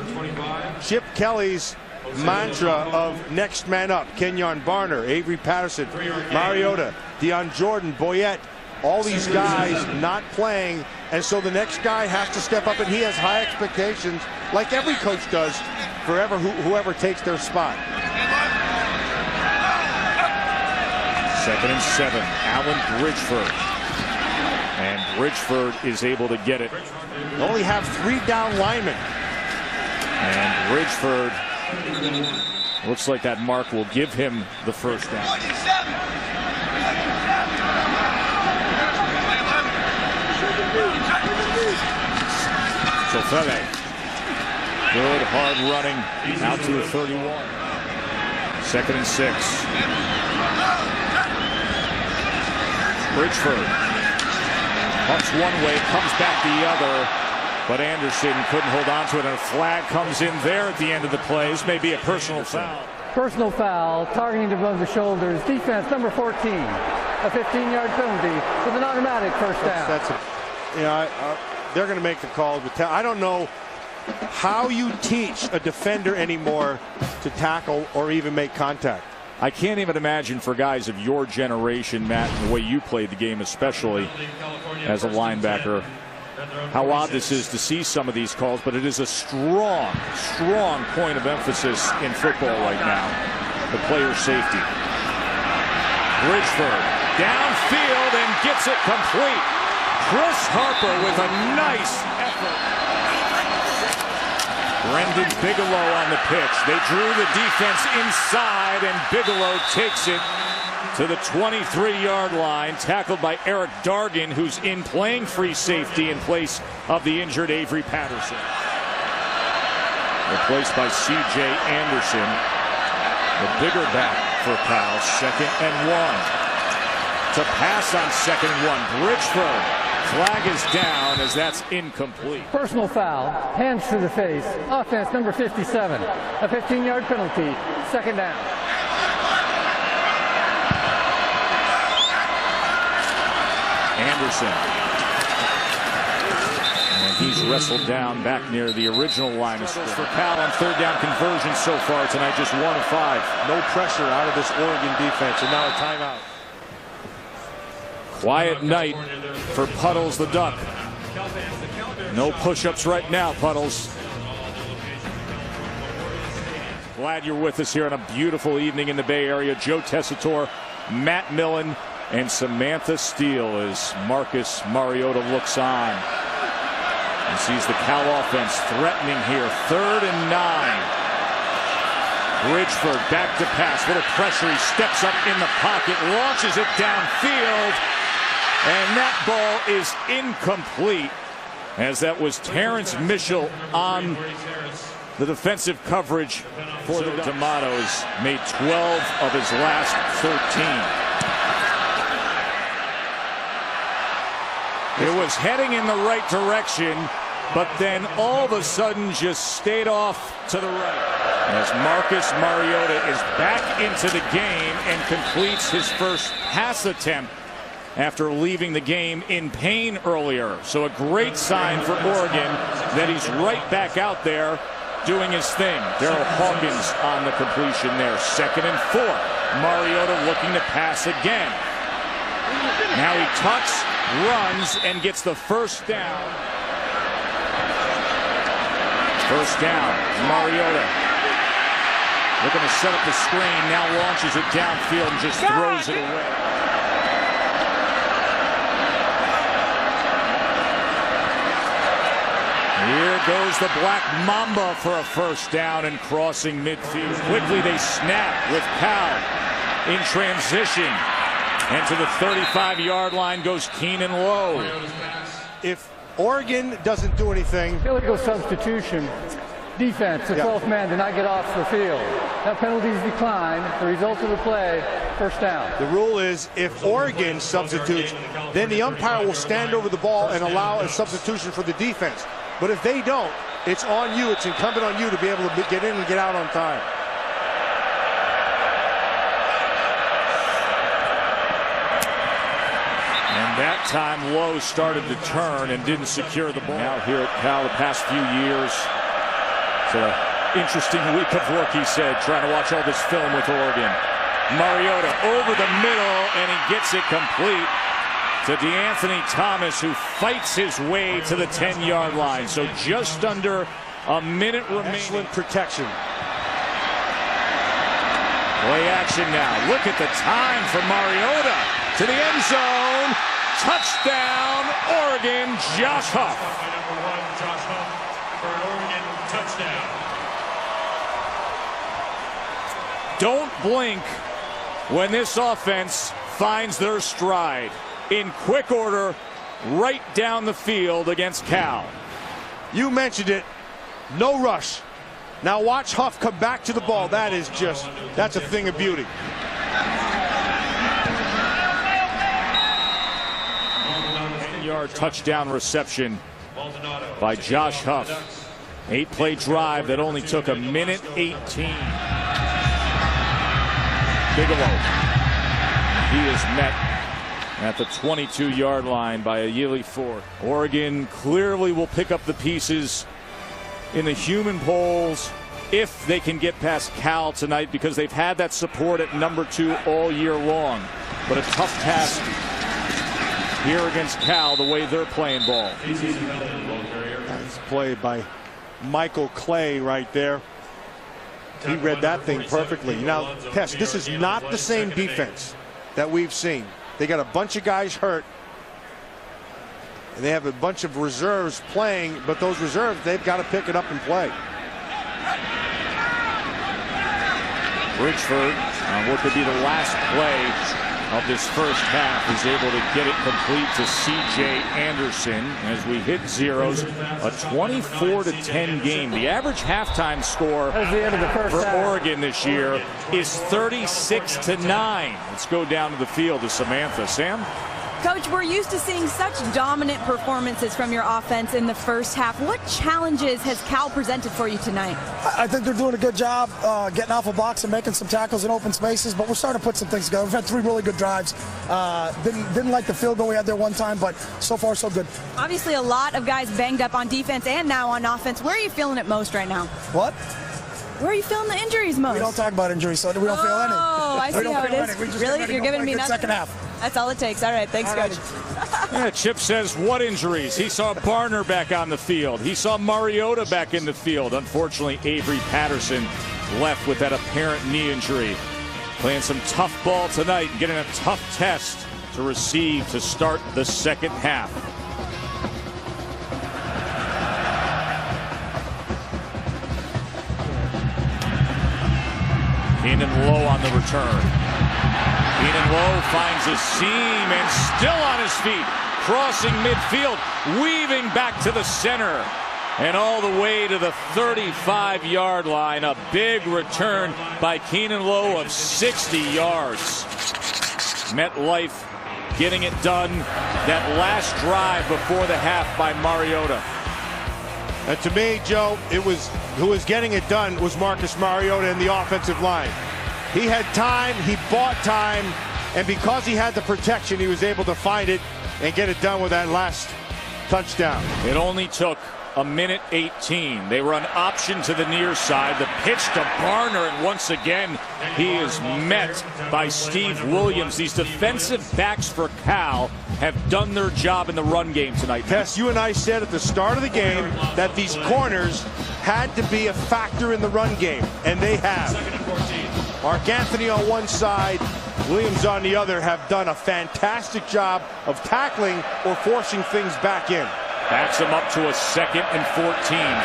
C: Chip Kelly's mantra of next man up. Kenyon Barner, Avery Patterson, Mariota, Deion Jordan, Boyette, all these guys not playing. And so the next guy has to step up, and he has high expectations, like every coach does, for whoever takes their spot.
A: 2nd and 7. Alan Bridgeford. And Bridgeford is able to get it.
C: They only have 3 down linemen.
A: And Bridgeford, looks like that mark will give him the first down. Sofele. Good hard running out to the 31. 2nd and 6. Bridgeford pumps one way, comes back the other, but Anderson couldn't hold on to it, and a flag comes in there at the end of the play. This may be a personal foul.
E: Personal foul, targeting above the shoulders. Defense, number 14. A 15-yard penalty with an automatic first down.
C: They're going to make the calls. But I don't know how you teach a defender anymore to tackle or even make contact.
A: I can't even imagine for guys of your generation, Matt, and the way you played the game, especially as a linebacker, how odd this is to see some of these calls, but it is a strong point of emphasis in football right now, the player safety. Bridgeford downfield and gets it complete. Chris Harper with a nice effort. Brendan Bigelow on the pitch. They drew the defense inside, and Bigelow takes it to the 23-yard line, tackled by Eric Dargan, who's in playing free safety in place of the injured Avery Patterson. Replaced by C.J. Anderson, the bigger back for Cal. 2nd and 1. To pass on 2nd and 1. Bridgeford. Flag is down as that's incomplete.
E: Personal foul, hands to the face. Offense, number 57. A 15-yard penalty. 2nd down.
A: Anderson And he's wrestled down back near the original line of scrimmage. For Cal on third down conversion so far tonight, just 1 of 5.
C: No pressure out of this Oregon defense, and now a timeout.
A: Quiet night for Puddles the Duck. No push-ups right now, Puddles. Glad you're with us here on a beautiful evening in the Bay Area. Joe Tessitore, Matt Millen, and Samantha Steele as Marcus Mariota looks on. And sees the Cal offense threatening here. 3rd and 9. Bridgeford back to pass. Little pressure. He steps up in the pocket, launches it downfield. And that ball is incomplete, as that was Terrence Mitchell on the defensive coverage for the Tomatoes. Made 12 of his last 13. It was heading in the right direction, but then all of a sudden just stayed off to the right. As Marcus Mariota is back into the game and completes his first pass attempt after leaving the game in pain earlier. So a great sign for Oregon that he's right back out there doing his thing. Daryl Hawkins on the completion there. 2nd and 4. Mariota looking to pass again. Now he tucks, runs, and gets the first down. First down, Mariota. Looking to set up the screen, now launches it downfield and just throws it away. Here goes the Black Mamba for a first down and crossing midfield. Quickly they snap with Cal in transition. And to the 35-yard line goes Keenan Lowe.
C: If Oregon doesn't do anything.
E: Illegal substitution. Defense, the 12th man did not get off the field. Now penalties decline. The result of the play, first down.
C: The rule is if Oregon substitutes, then the umpire will stand over the ball and allow a substitution for the defense. But if they don't, it's on you. It's incumbent on you to be able to get in and get out on time.
A: And that time Lowe started to turn and didn't secure the ball. Now here at Cal the past few years. It's an interesting week of work, he said, trying to watch all this film with Oregon. Mariota over the middle, and he gets it complete to Darren Thomas, who fights his way to the 10-yard line. So just under a minute remaining.
C: Excellent protection.
A: Play action now. Look at the time for Mariota to the end zone. Touchdown, Oregon, Josh Huff.
F: Number 1, Josh Huff for an Oregon touchdown.
A: Don't blink when this offense finds their stride. In quick order, right down the field against Cal.
C: You mentioned it. No rush. Now watch Huff come back to the ball. That's a thing of beauty.
A: Yard touchdown reception by Josh Huff. 8-play drive that only took a minute 18. Bigelow. He is met at the 22-yard line by a Yili Ford. Oregon clearly will pick up the pieces in the human polls if they can get past Cal tonight, because they've had that support at number 2 all year long. But a tough task here against Cal, the way they're playing ball.
C: Nice play by Michael Clay right there. He read that thing perfectly. Now, Tess, this is not the same defense that we've seen. They got a bunch of guys hurt, and they have a bunch of reserves playing, but those reserves, they've got to pick it up and play.
A: Bridgeford, on what could be the last play of this first half, is able to get it complete to C.J. Anderson as we hit zeros. A 24-10 game. The average halftime score for Oregon this year is 36-9. Let's go down to the field to Samantha. Sam?
D: Coach, we're used to seeing such dominant performances from your offense in the first half. What challenges has Cal presented for you tonight?
G: I think they're doing a good job getting off a box and making some tackles in open spaces, but we're starting to put some things together. We've had 3 really good drives. Didn't like the field goal we had there one time, but so far so good.
D: Obviously a lot of guys banged up on defense and now on offense. Where are you feeling it most right now?
G: What?
D: Where are you feeling the injuries most?
G: We don't talk about injuries, so we don't feel any.
D: Oh, I see how it is. Really? You're giving me nothing?
G: Second half.
D: That's all it takes. All right, thanks, Coach.
A: Yeah, Chip says, what injuries? He saw Barner back on the field. He saw Mariota back in the field. Unfortunately, Avery Patterson left with that apparent knee injury. Playing some tough ball tonight and getting a tough test to receive to start the second half. Keenan Lowe on the return. Keenan Lowe finds a seam and still on his feet, crossing midfield, weaving back to the center, and all the way to the 35-yard line. A big return by Keenan Lowe of 60 yards. MetLife getting it done. That last drive before the half by Mariota.
C: And to me, Joe, who was getting it done was Marcus Mariota in the offensive line. He had time, he bought time, and because he had the protection, he was able to find it and get it done with that last touchdown.
A: It only took a minute 18. They run option to the near side. The pitch to Barner, and once again, he is met by Steve Williams. These defensive backs for Cal have done their job in the run game tonight.
C: Tess, you and I said at the start of the game that these corners had to be a factor in the run game, and they have. Mark Anthony on one side, Williams on the other have done a fantastic job of tackling or forcing things back in.
A: Backs him up to a 2nd and 14.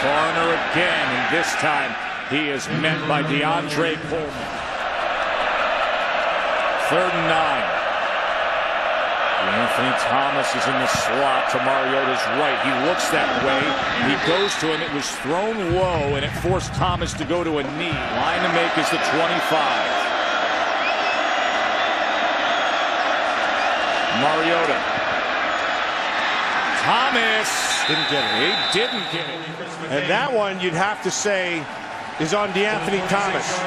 A: Barner again, and this time he is met by DeAndre Coleman. 3rd and 9. Anthony Thomas is in the slot to Mariota's right. He looks that way. He goes to him. It was thrown low, and it forced Thomas to go to a knee. Line to make is the 25. Mariota. Thomas
C: didn't get it.
A: He didn't get it.
C: And that one, you'd have to say, is on DeAnthony Thomas,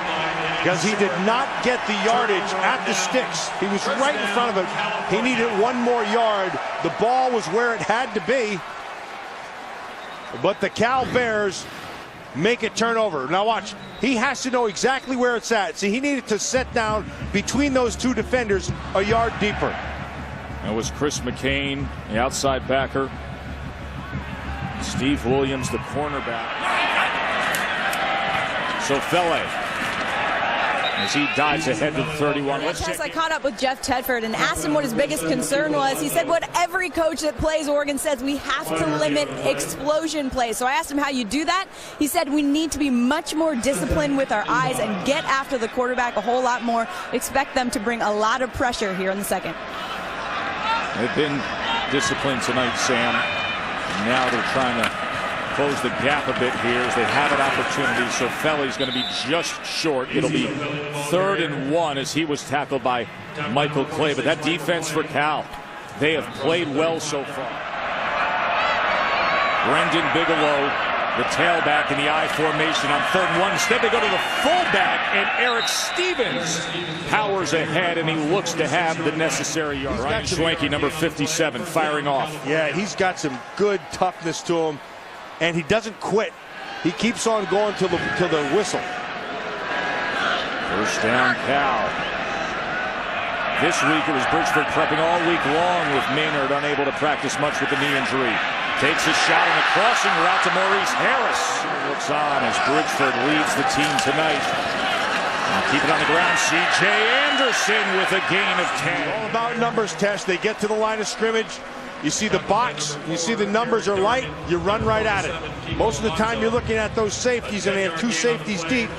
C: because he did not get the yardage at the sticks. He was right in front of him. He needed 1 more yard. The ball was where it had to be, but the Cal Bears make it turn over. Now watch, he has to know exactly where it's at. See, he needed to set down between those 2 defenders a yard deeper.
A: That was Chris McCain, the outside backer. Steve Williams, the cornerback. So Fele, as he dives ahead to the 31.
D: I caught up with Jeff Tedford and asked him what his biggest concern was. He said what every coach that plays Oregon says, we have to limit explosion plays. So I asked him how you do that. He said we need to be much more disciplined with our eyes and get after the quarterback a whole lot more. Expect them to bring a lot of pressure here in the second.
A: They've been disciplined tonight, Sam. And now they're trying to close the gap a bit here as they have an opportunity. So Fele's going to be just short. It'll be 3rd and 1 as he was tackled by Michael Clay. But that defense for Cal, they have played well so far. Brendan Bigelow, the tailback in the I formation on 3rd and 1. Instead they go to the fullback, and Eric Stevens powers ahead, and he looks to have the necessary yard. Ryan Schwenke, number 57, firing off.
C: Yeah, he's got some good toughness to him, and he doesn't quit. He keeps on going till the whistle.
A: 1st down, Cal. This week it was Bridgeford prepping all week long with Maynard unable to practice much with the knee injury. Takes a shot on the crossing route to Maurice Harris. Looks on as Bridgeford leads the team tonight. And keep it on the ground. C.J. Anderson with a gain of 10.
C: All about numbers, Tess. They get to the line of scrimmage. You see the box. You see the numbers are light. You run right at it. Most of the time you're looking at those safeties, and they have 2 safeties deep.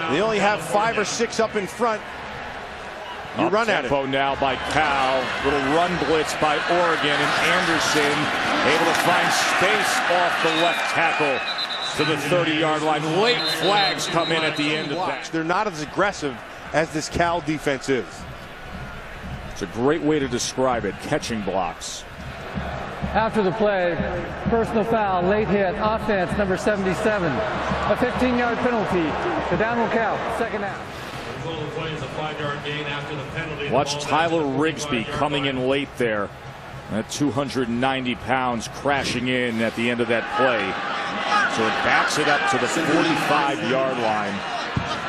C: They only have 5 or 6 up in front. You run at it.
A: Now by Cal. Little run blitz by Oregon, and Anderson able to find space off the left tackle to the 30-yard line. Late flags come in at the end of that.
C: They're not as aggressive as this Cal defense is.
A: It's a great way to describe it, catching blocks.
E: After the play, personal foul, late hit, offense, number 77. A 15-yard penalty. The down will count. Second half.
A: Watch Tyler Rigsby coming in late there. At 290 pounds crashing in at the end of that play. So it backs it up to the 45-yard line.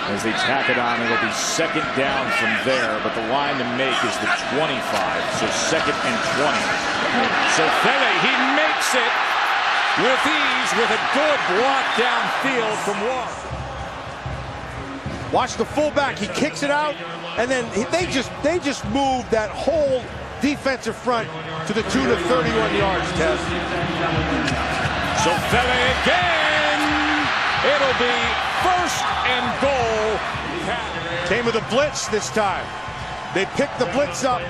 A: As they tack it on, it'll be second down from there, but the line to make is the 25, so second and 20. So Fele, he makes it with ease with a good block downfield from Warren.
C: Watch the fullback, he kicks it out, and then they just moved that whole defensive front to the tune of 31 yards, Tess.
A: So Fele again, it'll be first and goal.
C: Came with a blitz this time. They picked the blitz up.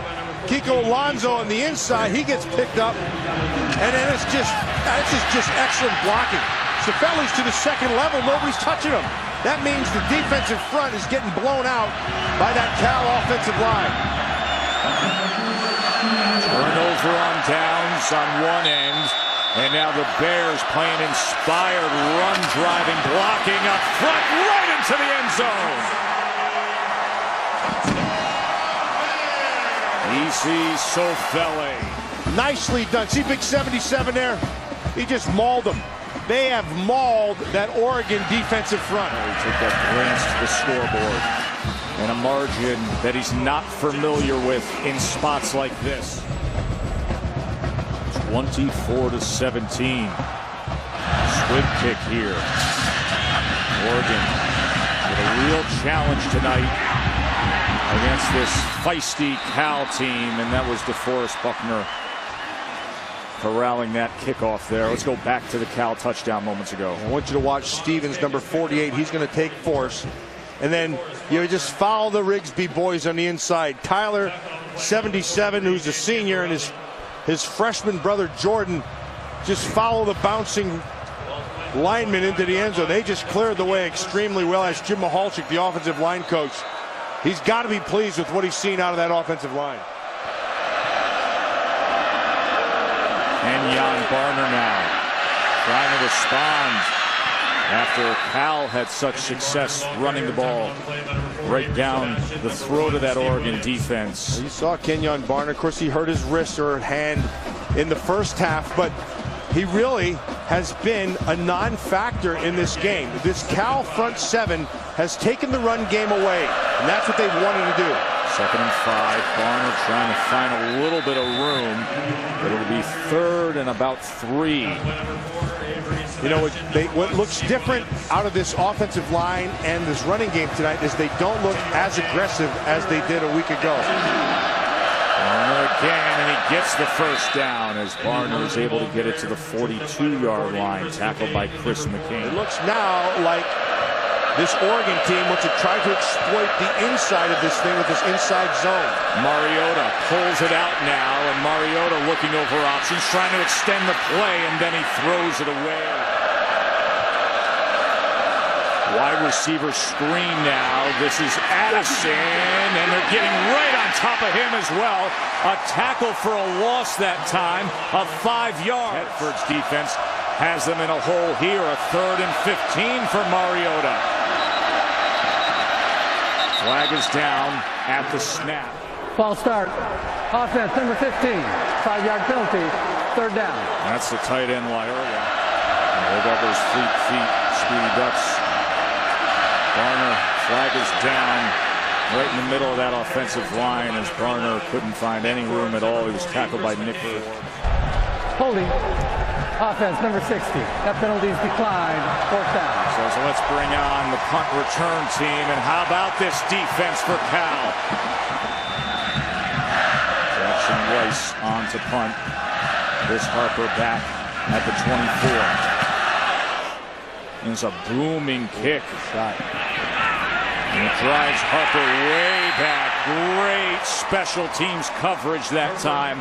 C: Kiko Alonso on the inside, he gets picked up, and then this is just excellent blocking. Cefali's to the second level, nobody's touching him. That means the defensive front is getting blown out by that Cal offensive line.
A: Turnover on downs on one end, and now the Bears playing inspired run driving, blocking up front right into the end zone. E.C. Sofele.
C: Nicely done. See big 77 there? He just mauled them. They have mauled that Oregon defensive front.
A: He took that glance to the scoreboard. And a margin that he's not familiar with in spots like this. 24-17. Squib kick here. Oregon with a real challenge tonight against this feisty Cal team, and that was DeForest Buckner corralling that kickoff there. Let's go back to the Cal touchdown moments ago.
C: I want you to watch Stevens, number 48. He's going to take force. And then you just follow the Rigsby boys on the inside. Tyler, 77, who's a senior, and his freshman brother Jordan just follow the bouncing linemen into the end zone. They just cleared the way extremely well. As Jim Mahalchik, the offensive line coach, he's got to be pleased with what he's seen out of that offensive line.
A: And Jan Barner now trying to respond after Cal had such success running the ball right down the throat of that Oregon defense.
C: You saw Kenyon Barner. Of course, he hurt his wrist or hand in the first half, but he really has been a non-factor in this game. This Cal front seven has taken the run game away, and that's what they wanted to do.
A: Second and 5. Barner trying to find a little bit of room, but it'll be third and about 3.
C: You know, what looks different out of this offensive line and this running game tonight is they don't look as aggressive as they did a week ago.
A: Barner again, and he gets the first down as Barner is able to get it to the 42-yard line, tackled by Chris McCain.
C: It looks now like this Oregon team wants to try to exploit the inside of this thing with this inside zone.
A: Mariota pulls it out now, and Mariota looking over options, trying to extend the play, and then he throws it away. Wide receiver screen now. This is Addison, and they're getting right on top of him as well. A tackle for a loss that time of 5 yards. Bedford's defense has them in a hole here. A 3rd and 15 for Mariota. Flag is down at the snap.
E: False start. Offense, number 15. 5-yard penalty. 3rd down.
A: That's the tight end, Liola. They got those fleet feet, Speedy Ducks. Barner, flag is down right in the middle of that offensive line as Barner couldn't find any room at all. He was tackled by Nick.
E: Holding. Offense, number 60. That penalty's declined. 4th down.
A: So let's bring on the punt return team. And how about this defense for Cal? Jackson Rice on to punt. Chris Harper back at the 24. There's a booming kick shot. And it drives Harper way back. Great special teams coverage that time.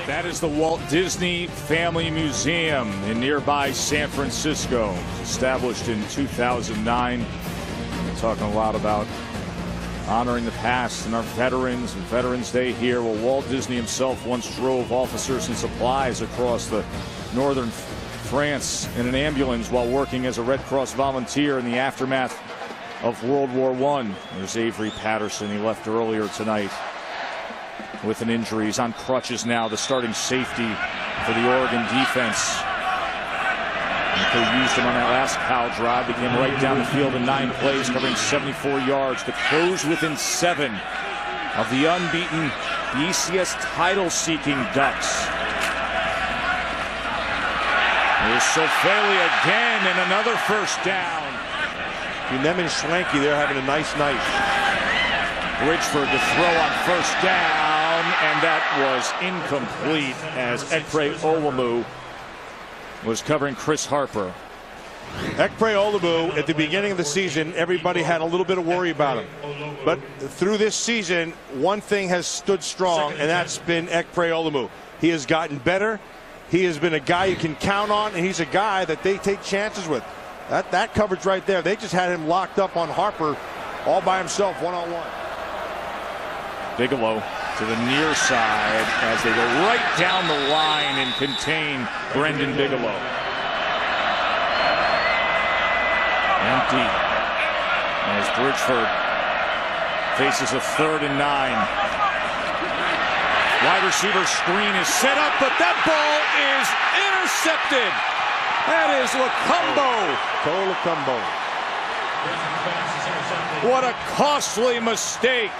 A: That is the Walt Disney Family Museum in nearby San Francisco. Established in 2009. We're talking a lot about honoring the past and our veterans and Veterans Day here. Well, Walt Disney himself once drove officers and supplies across the northern France in an ambulance while working as a Red Cross volunteer in the aftermath of World War I. There's Avery Patterson. He left earlier tonight with an injury. He's on crutches now, the starting safety for the Oregon defense. They used him on that last Cal drive. They came right down the field in 9 plays, covering 74 yards to close within 7 of the unbeaten BCS title-seeking Ducks. Here's Sofeli again, and another first down.
C: Them and Schwanke, they're having a nice night.
A: Bridgeford to throw on first down, and that was incomplete as Ekpre Olemu was covering Chris Harper.
C: Ekpre Olemu, at the beginning of the season, everybody had a little bit of worry about him. But through this season, one thing has stood strong, and that's been Ekpre Olemu. He has gotten better. He has been a guy you can count on, and he's a guy that they take chances with. That coverage right there, they just had him locked up on Harper all by himself, one-on-one.
A: Bigelow to the near side as they go right down the line and contain Brendan Bigelow. Empty as Bridgeford faces a 3rd and 9. Wide receiver screen is set up, but that ball is intercepted. That is Lacombo.
C: Cole Lacombo.
A: What a costly mistake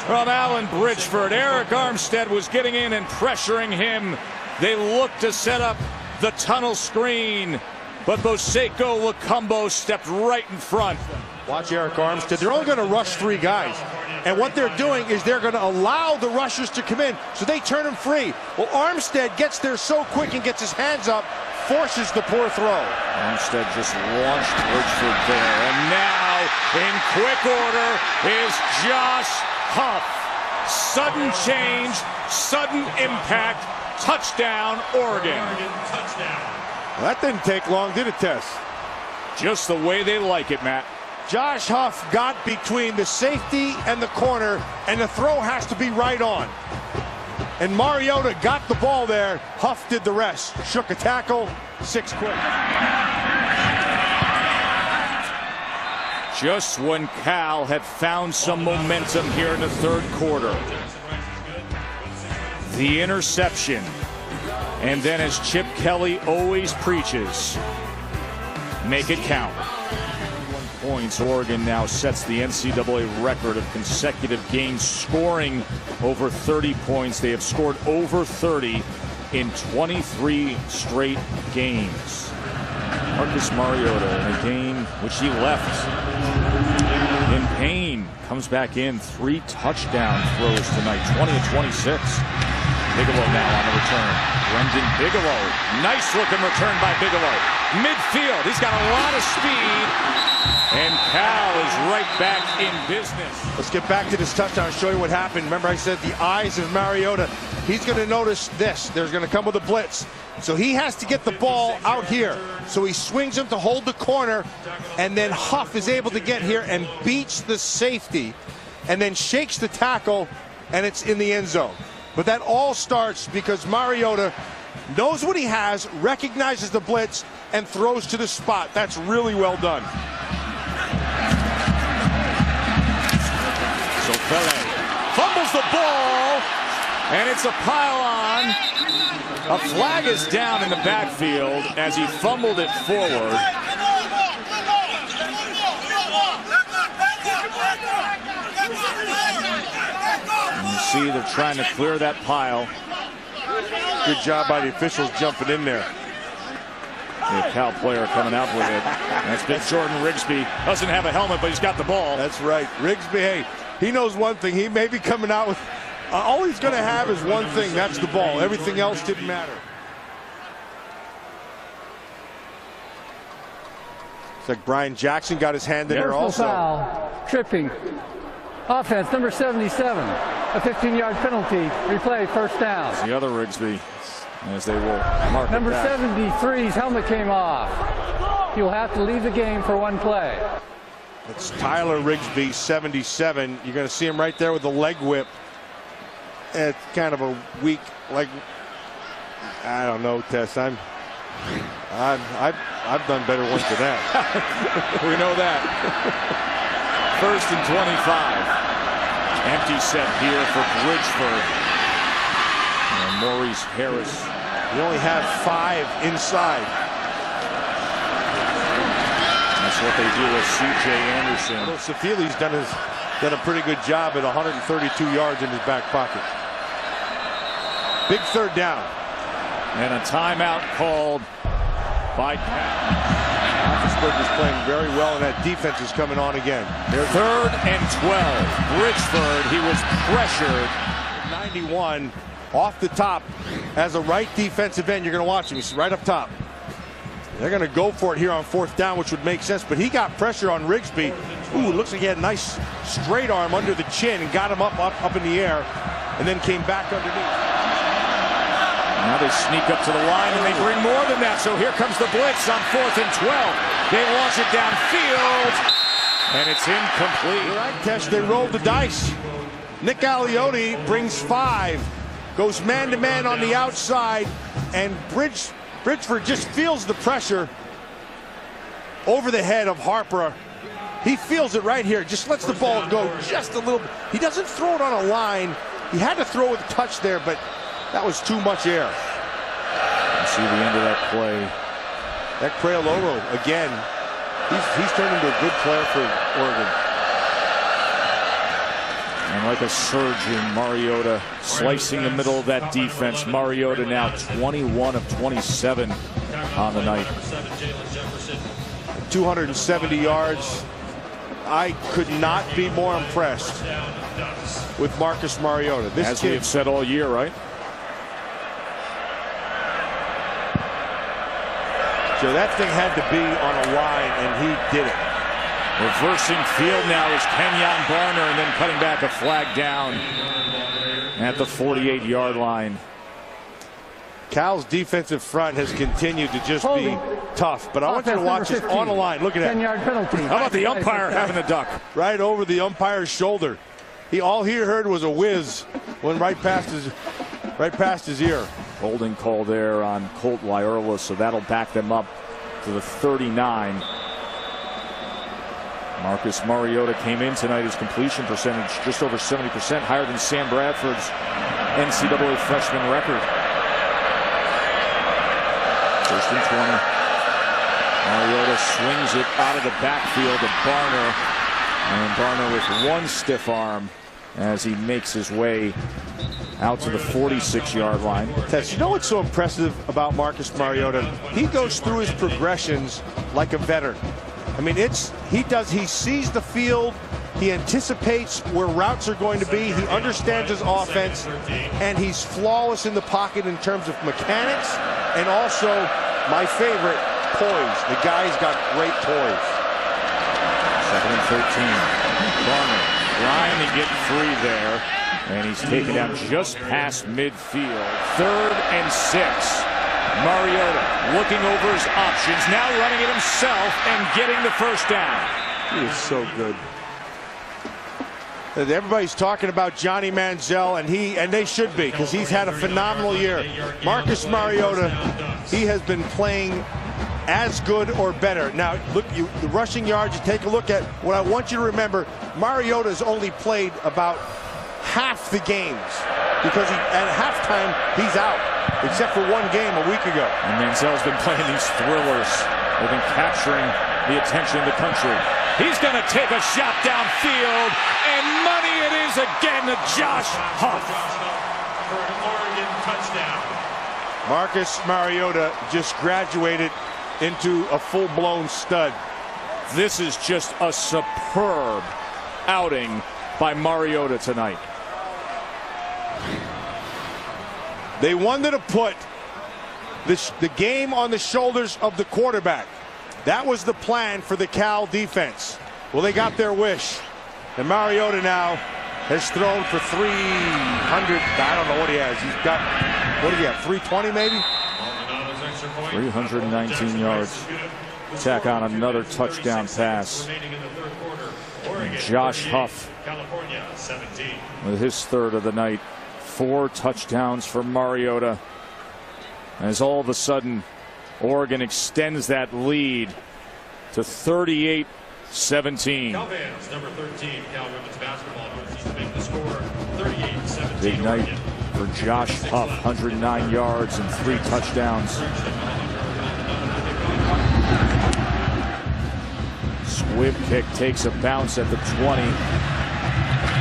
A: from Alan Bridgeford. Eric Armstead was getting in and pressuring him. They looked to set up the tunnel screen, but Boseko Lacombo stepped right in front.
C: Watch Eric Armstead. They're only going to rush 3 guys. And what they're doing is they're going to allow the rushers to come in, so they turn him free. Well, Armstead gets there so quick and gets his hands up, forces the poor throw.
A: Armstead just launched Bridgeford there. And now, in quick order, is Josh Huff. Sudden change, sudden impact, touchdown, Oregon.
C: Well, that didn't take long, did it, Tess?
A: Just the way they like it, Matt.
C: Josh Huff got between the safety and the corner, and the throw has to be right on. And Mariota got the ball there. Huff did the rest. Shook a tackle, 6 quick.
A: Just when Cal had found some momentum here in the 3rd quarter. The interception. And then, as Chip Kelly always preaches, make it count. Points. Oregon now sets the NCAA record of consecutive games scoring over 30 points. They have scored over 30 in 23 straight games. Marcus Mariota in a game which he left in pain comes back in. 3 touchdown throws tonight, 20 of 26. Bigelow now on the return. Brendan Bigelow. Nice looking return by Bigelow. Midfield. He's got a lot of speed. And Cal is right back in business.
C: Let's get back to this touchdown and show you what happened. Remember I said the eyes of Mariota. He's going to notice this. There's going to come with a blitz. So he has to get the ball out here. So he swings him to hold the corner. And then Huff is able to get here and beats the safety. And then shakes the tackle. And it's in the end zone. But that all starts because Mariota knows what he has, recognizes the blitz, and throws to the spot. That's really well done.
A: Sofeli fumbles the ball, and it's a pile-on. A flag is down in the backfield as he fumbled it forward. And you see they're trying to clear that pile.
C: Good job by the officials jumping in there.
A: The Cal player coming out with it. That's big Jordan Rigsby. Doesn't have a helmet, but he's got the ball.
C: That's right. Rigsby, hey, he knows one thing. He may be coming out with, all he's going to have is one thing. That's the ball. Everything else didn't matter. It's like Brian Jackson got his hand in there also.
E: Foul, tripping. Offense, number 77. A 15-yard penalty. Replay, first down.
A: The other Rigsby, as they will mark
E: Number
A: it back.
E: 73's helmet came off. He'll have to leave the game for 1 play.
C: It's Tyler Rigsby, 77. You're going to see him right there with the leg whip. It's kind of a weak leg. I don't know, Tess. I've done better ones than that.
A: We know that. 1st and 25. Empty set here for Bridgeford. And Maurice Harris.
C: You only have 5 inside.
A: That's what they do with C.J. Anderson.
C: Although Safili's done a pretty good job at 132 yards in his back pocket. Big 3rd down.
A: And a timeout called by
C: Roethlisberger is playing very well, and that defense is coming on again.
A: They're 3rd and 12. Bridgeford, he was pressured.
C: 91 off the top as a right defensive end. You're going to watch him. He's right up top. They're going to go for it here on 4th down, which would make sense. But he got pressure on Rigsby. Ooh, it looks like he had a nice straight arm under the chin and got him up in the air, and then came back underneath.
A: Now they sneak up to the line, and they bring more than that. So here comes the blitz on 4th and 12. They launch it downfield, and it's incomplete.
C: You're right, Tesh. They rolled the dice. Nick Aliotti brings 5, goes man-to-man on the outside, and Bridgeford just feels the pressure over the head of Harper. He feels it right here. Just lets the ball go just a little bit. He doesn't throw it on a line. He had to throw with a touch there, but that was too much air.
A: You see the end of that play.
C: That Creoloro, again, he's turned into a good player for Oregon.
A: And like a surgeon, Mariota slicing the middle of that defense. Mariota now 21 of 27 on the night.
C: 270 yards. I could not be more impressed with Marcus Mariota. This
A: As
C: kid,
A: we have said all year, right?
C: So that thing had to be on a line, and he did it.
A: Reversing field now is Kenyon Barner, and then cutting back a flag down at the 48-yard line.
C: Cal's defensive front has continued to just be tough, but I want you to watch this on the line. Look at that.
E: 10-yard penalty.
A: How about the umpire having a duck?
C: Right over the umpire's shoulder. All he heard was a whiz when right past his ear.
A: Holding call there on Colt Wierla, so that'll back them up to the 39. Marcus Mariota came in tonight. His completion percentage just over 70%, higher than Sam Bradford's NCAA freshman record. 1st and 20. Mariota swings it out of the backfield to Barner, and Barner with one stiff arm as he makes his way out to the 46-yard line.
C: Tess, you know what's so impressive about Marcus Mariota? He goes through his progressions like a veteran. I mean, he sees the field, he anticipates where routes are going to be, he understands his offense, and he's flawless in the pocket in terms of mechanics, and also, my favorite, poise. The guy's got great poise.
A: 2nd and 13. Barner trying to get free there, and he's taken down just past midfield. 3rd and 6. Mariota looking over his options, now running it himself and getting the 1st down.
C: He is so good. Everybody's talking about Johnny Manziel, and they should be, because he's had a phenomenal year. Marcus Mariota, he has been playing as good or better. Now, look, the rushing yards, you take a look at what I want you to remember. Mariota's only played about half the games, because at halftime, he's out, except for one game a week ago.
A: And Manziel's been playing these thrillers. They've been capturing the attention of the country. He's going to take a shot downfield, and money it is again to Josh Huff.
F: For an Oregon touchdown.
C: Marcus Mariota just graduated into a full-blown stud.
A: This is just a superb outing by Mariota tonight.
C: They wanted to put the game on the shoulders of the quarterback. That was the plan for the Cal defense. Well, they got their wish. And Mariota now has thrown for 300. I don't know what he has. He's got, what do you have, 320 maybe?
A: 319 yards. Tack on another touchdown pass. Josh Huff,
F: California, 17.
A: with his third of the night. 4 touchdowns for Mariota, as all of a sudden Oregon extends that lead to 38-17.
F: Cal fans, number 13, Cal women's basketball, to make the score 38-17.
A: Big night for Josh Huff, 109 yards and 3 touchdowns. Squib kick takes a bounce at the 20.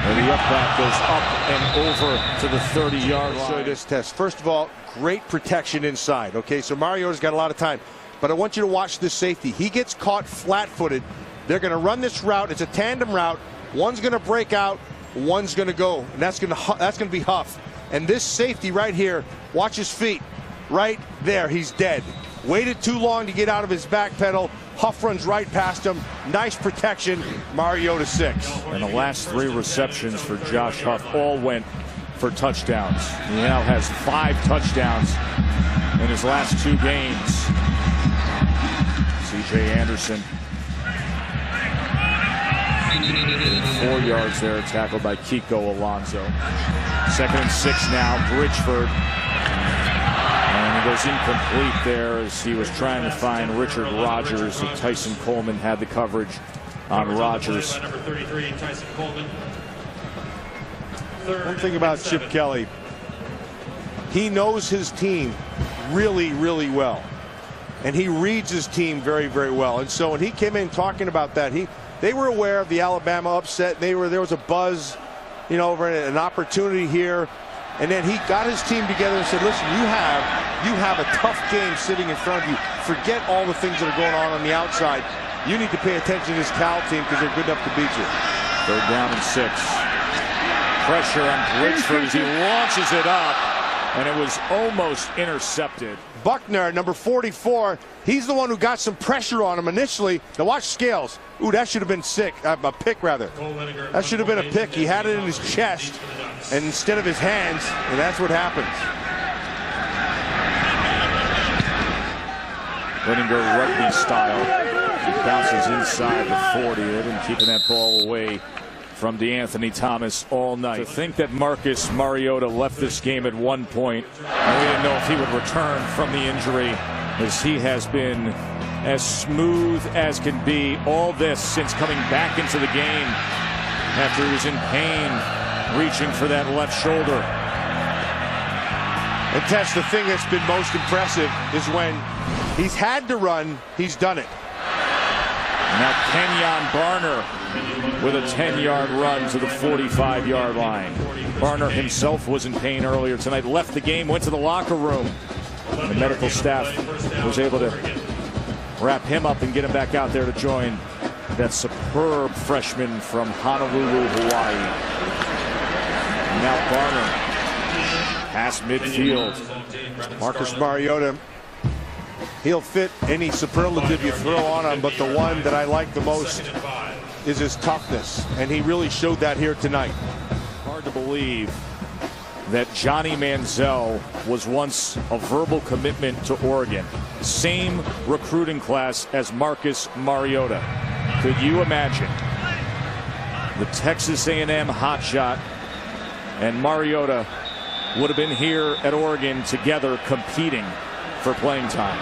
A: And the up back goes up and over to the 30-yard line.
C: Show you this test. First of all, great protection inside. Okay, so Mariota's got a lot of time. But I want you to watch this safety. He gets caught flat-footed. They're going to run this route. It's a tandem route. One's going to break out. One's going to go. And that's going to be Huff. And this safety right here, watch his feet. Right there, he's dead. Waited too long to get out of his back pedal. Huff runs right past him. Nice protection. Mariota 6.
A: And the last 3 receptions for Josh Huff all went for touchdowns. He now has 5 touchdowns in his last 2 games. C.J. Anderson, 4 yards there, tackled by Kiko Alonso. 2nd and 6 now. Bridgeford. And he goes incomplete there as he was trying to find Richard Rodgers. And Tyson Coleman had the coverage on Rodgers.
F: Number 33, Tyson Coleman.
C: One thing about Chip Kelly, he knows his team really, really well. And he reads his team very, very well. And so when he came in talking about that, they were aware of the Alabama upset. There was a buzz, over an opportunity here. And then he got his team together and said, listen, you have a tough game sitting in front of you. Forget all the things that are going on the outside. You need to pay attention to this Cal team because they're good enough to beat you.
A: 3rd down and 6. Pressure on Bridgeford as he launches it up, and it was almost intercepted.
C: Buckner, number 44, he's the one who got some pressure on him initially. Now watch Scales. Ooh, that should have been a pick rather. That should have been a pick. He had it in his chest and instead of his hands, and that's what happens.
A: Winninger rugby style. He bounces inside the 40. They've been keeping that ball away from Darren Thomas all night. To think that Marcus Mariota left this game at one point, and we didn't know if he would return from the injury, as he has been as smooth as can be all this since coming back into the game after he was in pain, reaching for that left shoulder.
C: And Tess, the thing that's been most impressive is when he's had to run, he's done it.
A: Now Kenyon Barner with a 10-yard run to the 45-yard line. Barner himself was in pain earlier tonight, left the game, went to the locker room. The medical staff was able to wrap him up and get him back out there to join that superb freshman from Honolulu, Hawaii. Now Barner, past midfield.
C: Marcus Mariota, he'll fit any superlative you throw on him, but the one that I like the most is his toughness, and he really showed that here tonight.
A: Hard to believe that Johnny Manziel was once a verbal commitment to Oregon. Same recruiting class as Marcus Mariota. Could you imagine the Texas A&M hotshot and Mariota would have been here at Oregon together competing for playing time?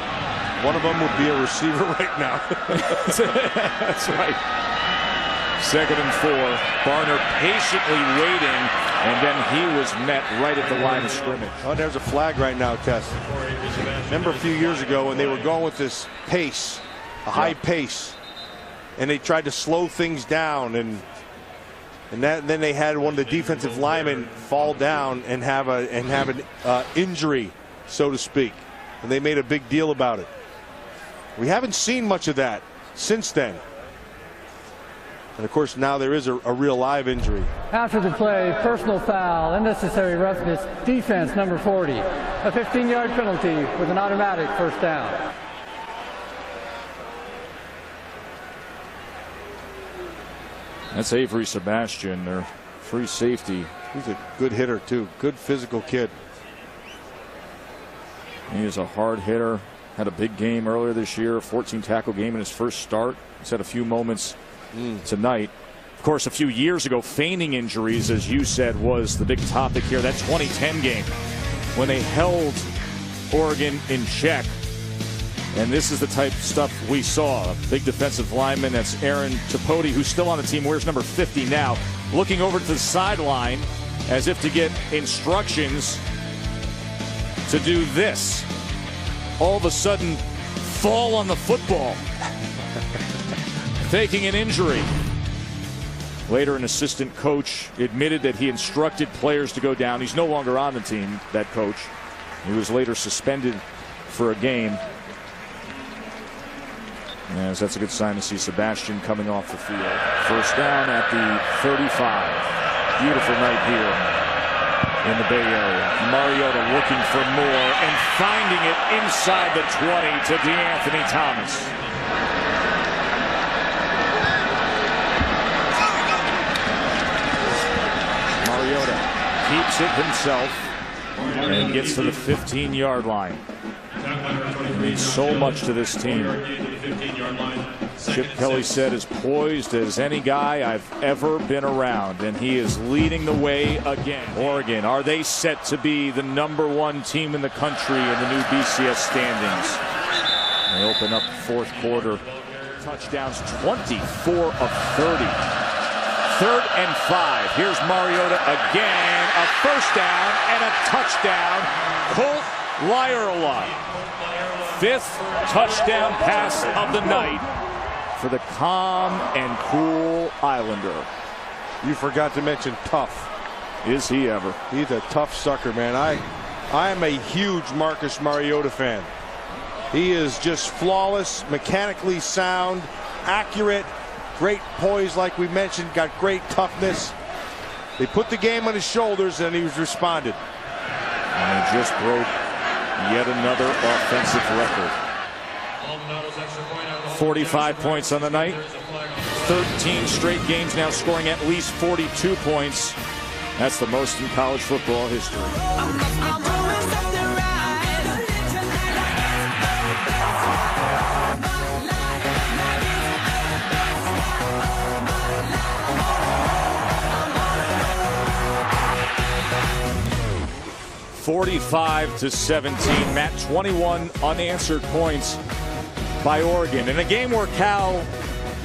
C: One of them would be a receiver right now.
A: That's right. 2nd and 4. Barner patiently waiting, and then he was met right at the line of scrimmage.
C: Oh, there's a flag right now, Tess. Remember a few years ago when they were going with this pace, a high pace, and they tried to slow things down, and then they had one of the defensive linemen fall down and have an injury, so to speak, and they made a big deal about it. We haven't seen much of that since then. And of course now there is a real live injury.
E: After the play, personal foul, unnecessary roughness, defense number 40. A 15-yard penalty with an automatic 1st down.
A: That's Avery Sebastian, their free safety.
C: He's a good hitter too, good physical kid.
A: He is a hard hitter. Had a big game earlier this year, a 14 tackle game in his first start. He's had a few moments tonight. Of course, a few years ago, feigning injuries, as you said, was the big topic here. That 2010 game when they held Oregon in check. And this is the type of stuff we saw. A big defensive lineman, that's Aaron Tapoti, who's still on the team, wears number 50 now, looking over to the sideline as if to get instructions to do this. All of a sudden, fall on the football, faking an injury. Later, an assistant coach admitted that he instructed players to go down. He's no longer on the team, that coach. He was later suspended for a game. As that's a good sign to see Sebastian coming off the field. First down at the 35. Beautiful night here in the Bay Area. Mariota looking for more and finding it inside the 20 to Darren Thomas. Mariota keeps it himself and gets to the 15-yard line. He means so much to this team. Chip Kelly said, as poised as any guy I've ever been around, and he is leading the way again. Oregon, are they set to be the #1 team in the country in the new BCS standings? They open up the fourth quarter. Touchdowns, 24 of 30. 3rd and 5. Here's Mariota again. A first down and a touchdown. Colt Lyerla. 5th touchdown pass of the night for the calm and cool Islander.
C: You forgot to mention tough.
A: Is he ever?
C: He's a tough sucker, man. I am a huge Marcus Mariota fan. He is just flawless, mechanically sound, accurate, great poise like we mentioned, got great toughness. They put the game on his shoulders and he was responded.
A: And he just broke yet another offensive record. 45 points on the night. 13 straight games now scoring at least 42 points. That's the most in college football history. 45-17. Matt, 21 unanswered points by Oregon in a game where Cal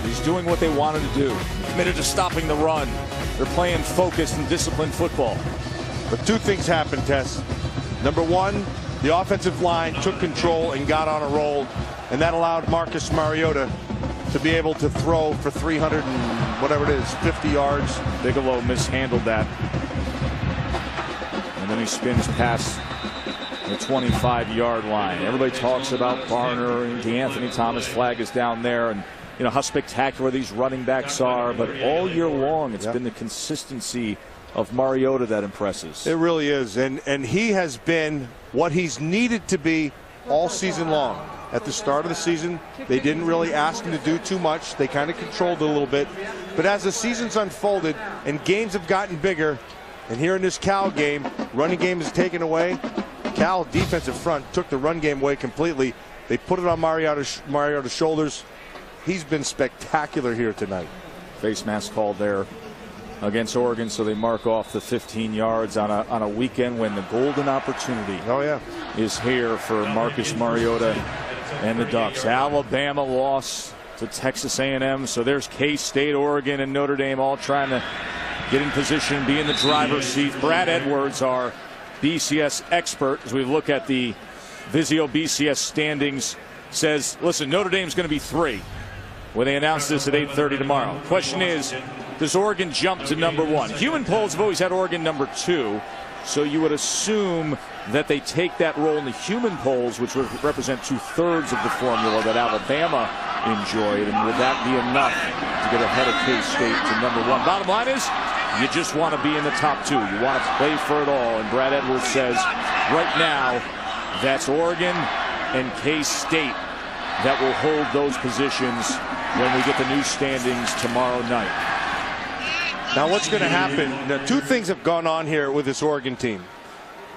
A: is doing what they wanted to do. Committed to stopping the run. They're playing focused and disciplined football.
C: But two things happened, Tess. Number one, the offensive line took control and got on a roll, and that allowed Marcus Mariota to be able to throw for 300 and whatever it is, 50 yards.
A: Bigelow mishandled that. And then he spins past the 25-yard line. Everybody talks about Barner and Darren Thomas. Flag is down there, and you know how spectacular these running backs are. But all year long, it's been the consistency of Mariota that impresses.
C: It really is, and he has been what he's needed to be all season long. At the start of the season, they didn't really ask him to do too much. They kind of controlled it a little bit. But as the season's unfolded and games have gotten bigger, and here in this Cal game, running game is taken away. Cal defensive front took the run game away completely. They put it on Mariota's shoulders. He's been spectacular here tonight.
A: Face mask called there against Oregon, so they mark off the 15 yards on a weekend when the golden opportunity is here for Marcus Mariota and the Ducks. Alabama lost to Texas A&M, so there's K-State, Oregon, and Notre Dame all trying to get in position, be in the driver's seat. Brad Edwards, our BCS expert, as we look at the Vizio BCS standings, says, listen, Notre Dame's going to be 3 when they announce this at 8:30 tomorrow. Question is, does Oregon jump to #1? Human polls have always had Oregon #2, so you would assume that they take that role in the human polls, which would represent 2/3 of the formula that Alabama enjoyed. And would that be enough to get ahead of K-State to #1? Bottom line is, you just want to be in the top 2. You want to play for it all. And Brad Edwards says right now that's Oregon and K-State that will hold those positions when we get the new standings tomorrow night.
C: Now what's going to happen? Now, two things have gone on here with this Oregon team.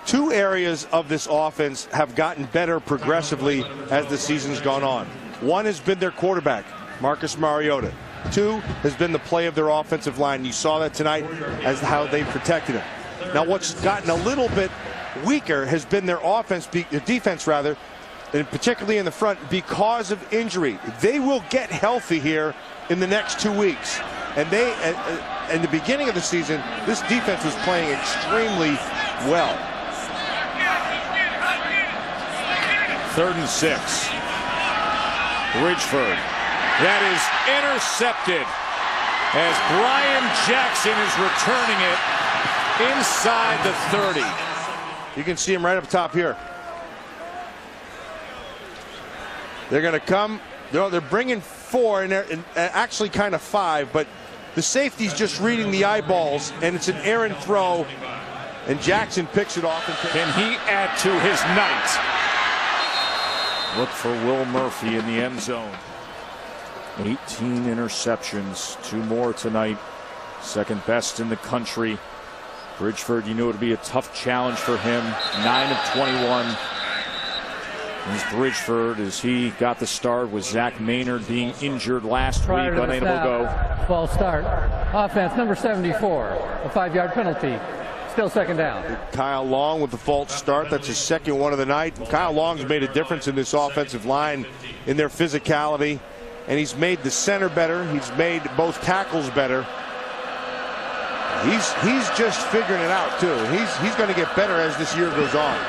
C: Two areas of this offense have gotten better progressively as the season's gone on. One has been their quarterback, Marcus Mariota. Two has been the play of their offensive line. You saw that tonight as how they protected him. Now what's gotten a little bit weaker has been their defense rather, and particularly in the front because of injury. They will get healthy here in the next 2 weeks. And they, in the beginning of the season, this defense was playing extremely well.
A: 3rd and 6. Bridgeford. That is intercepted as Brian Jackson is returning it inside the 30.
C: You can see him right up top here. They're going to come. They're bringing 4, and actually kind of 5, but the safety's just reading the eyeballs, and it's an errant throw, and Jackson picks it off.
A: Can he add to his night? Look for Will Murphy in the end zone. 18 interceptions, 2 more tonight. 2nd best in the country. Bridgeford, you knew it would be a tough challenge for him. 9 of 21. Here's Bridgeford as he got the start with Zach Maynard being injured last week, unable to go.
E: False start. Offense number 74, a 5-yard penalty. Still 2nd down.
C: Kyle Long with the false start. That's his 2nd one of the night. Kyle Long's made a difference in this offensive line, in their physicality, and he's made the center better. He's made both tackles better. He's just figuring it out too. He's going to get better as this year goes on.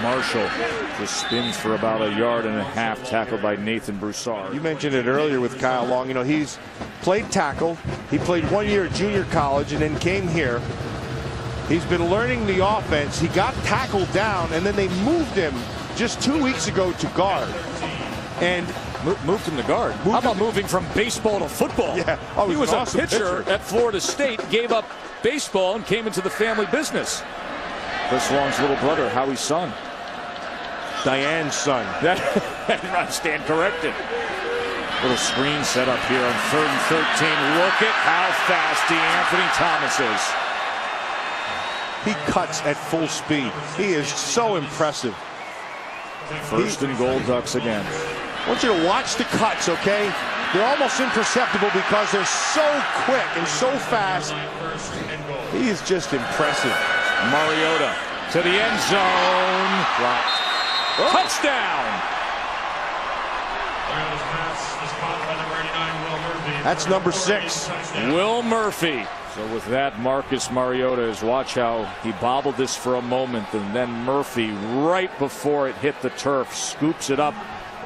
A: Marshall just spins for about 1.5 yards, tackled by Nathan Broussard.
C: You mentioned it earlier with Kyle Long. You know, he's played tackle. He played 1 year at junior college and then came here. He's been learning the offense. He got tackled down, and then they moved him just 2 weeks ago to guard. And
A: moved him to guard. How about moving from baseball to football?
C: Yeah.
A: Oh, he was awesome a pitcher at Florida State, gave up baseball and came into the family business. Chris Long's little brother, Howie's son.
C: Diane's son.
A: I stand corrected. Little screen set up here on 3rd and 13. Look at how fast D'Anthony Thomas is.
C: He cuts at full speed. He is so impressive.
A: 1st and goal, Ducks again.
C: I want you to watch the cuts, okay? They're almost imperceptible because they're so quick and so fast. He is just impressive.
A: Mariota to the end zone. Blocked. Oh. Touchdown.
C: That's number 6.
A: Will Murphy. So with that, Marcus Mariota is, watch how he bobbled this for a moment, and then Murphy, right before it hit the turf, scoops it up.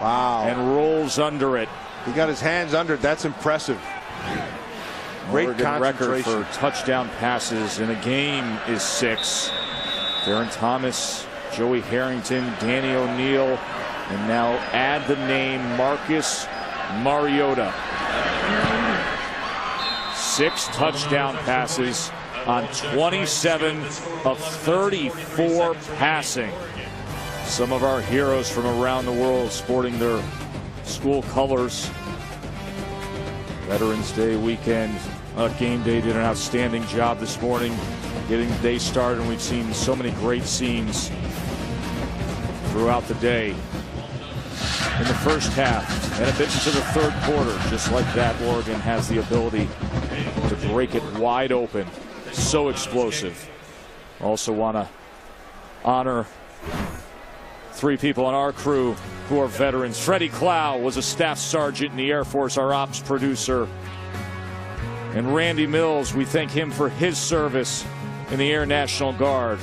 C: Wow.
A: And rolls under it.
C: He got his hands under it. That's impressive. Great
A: Oregon record
C: concentration.
A: for touchdown passes in a game is 6. Darren Thomas, Joey Harrington, Danny O'Neal, and now add the name Marcus Mariota. 6 touchdown passes on 27 of 34 passing. Some of our heroes from around the world sporting their school colors. Veterans Day weekend. Game Day did an outstanding job this morning getting the day started, and we've seen so many great scenes throughout the day. In the first half and a bit into the 3rd quarter, just like that, Oregon has the ability to break it wide open. So explosive. Also want to honor 3 people on our crew who are veterans. Freddie Clow was a staff sergeant in the Air Force, our ops producer. And Randy Mills, we thank him for his service in the Air National Guard.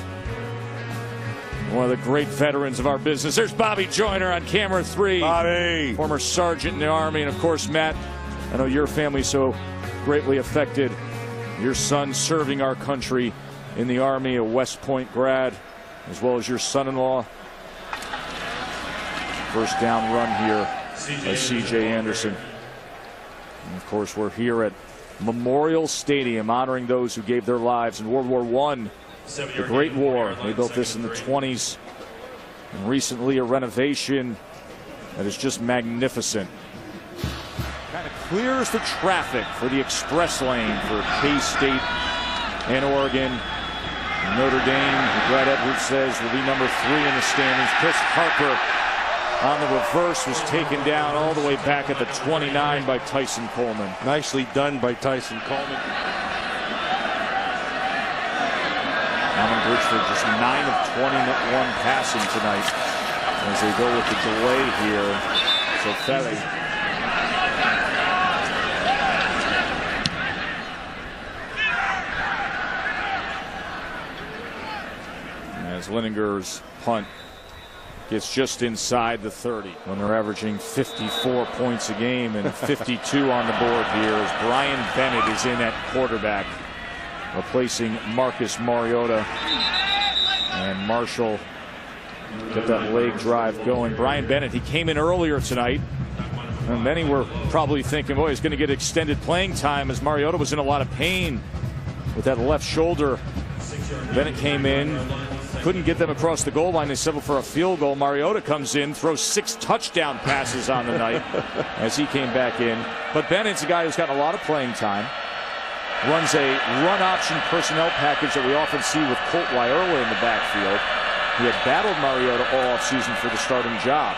A: One of the great veterans of our business. There's Bobby Joyner on camera 3.
C: Bobby.
A: Former sergeant in the Army. And of course, Matt, I know your family so greatly affected. Your son serving our country in the Army, a West Point grad, as well as your son-in-law. First down run here by C.J. Anderson. And of course, we're here at Memorial Stadium honoring those who gave their lives in World War I, the Great War. They built this in the 20s. And recently a renovation that is just magnificent. Kind of clears the traffic for the express lane for K-State and Oregon. Notre Dame, Brad Edwards says, will be number 3 in the standings. Chris Harper on the reverse was taken down all the way back at the 29 by Tyson Coleman.
C: Nicely done by Tyson Coleman.
A: Alvin Bridgeford just 9 of 21 passing tonight as they go with the delay here. So Ferry. As Lininger's punt gets just inside the 30 when they're averaging 54 points a game and 52 on the board here as Brian Bennett is in at quarterback, replacing Marcus Mariota, and Marshall get that leg drive going. Brian Bennett, he came in earlier tonight, and many were probably thinking, boy, he's going to get extended playing time as Mariota was in a lot of pain with that left shoulder. Bennett came in, couldn't get them across the goal line. They settled for a field goal. Mariota comes in, throws 6 touchdown passes on the night as he came back in. But Bennett's a guy who's gotten a lot of playing time. Runs a run option personnel package that we often see with Colt Wierla in the backfield. He had battled Mariota all offseason for the starting job.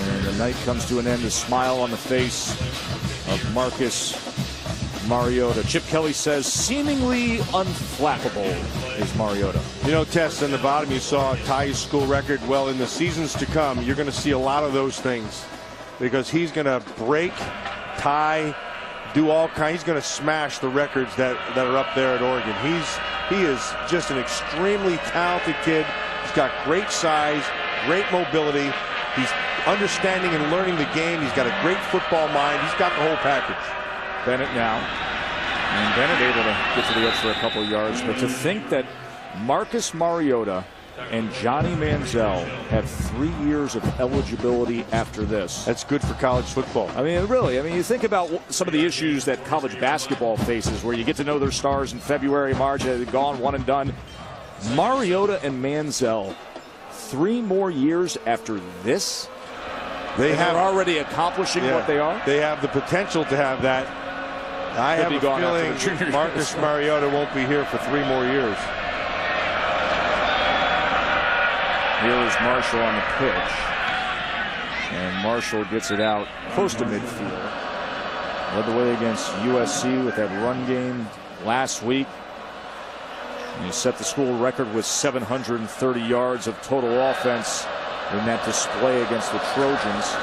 A: And the night comes to an end. A smile on the face of Marcus Mariota. Chip Kelly says seemingly unflappable is Mariota.
C: You know, Tess, on the bottom you saw tie his school record. Well, in the seasons to come, you're going to see a lot of those things because he's going to break, tie, do all kinds. He's going to smash the records that are up there at Oregon. He is just an extremely talented kid. He's got great size, great mobility. He's understanding and learning the game. He's got a great football mind. He's got the whole package.
A: Bennett now, and Bennett able to get to the edge for a couple of yards. But to think that Marcus Mariota and Johnny Manziel have 3 years of eligibility after this.
C: That's good for college football.
A: I mean, really. I mean, you think about some of the issues that college basketball faces where you get to know their stars in February, March, they've gone one and done. Mariota and Manziel, 3 more years after this? They're already accomplishing what they are?
C: They have the potential to have that. I have a feeling Marcus Mariota won't be here for 3 more years.
A: Here is Marshall on the pitch. And Marshall gets it out close to midfield. Led the way against USC with that run game last week. And he set the school record with 730 yards of total offense in that display against the Trojans.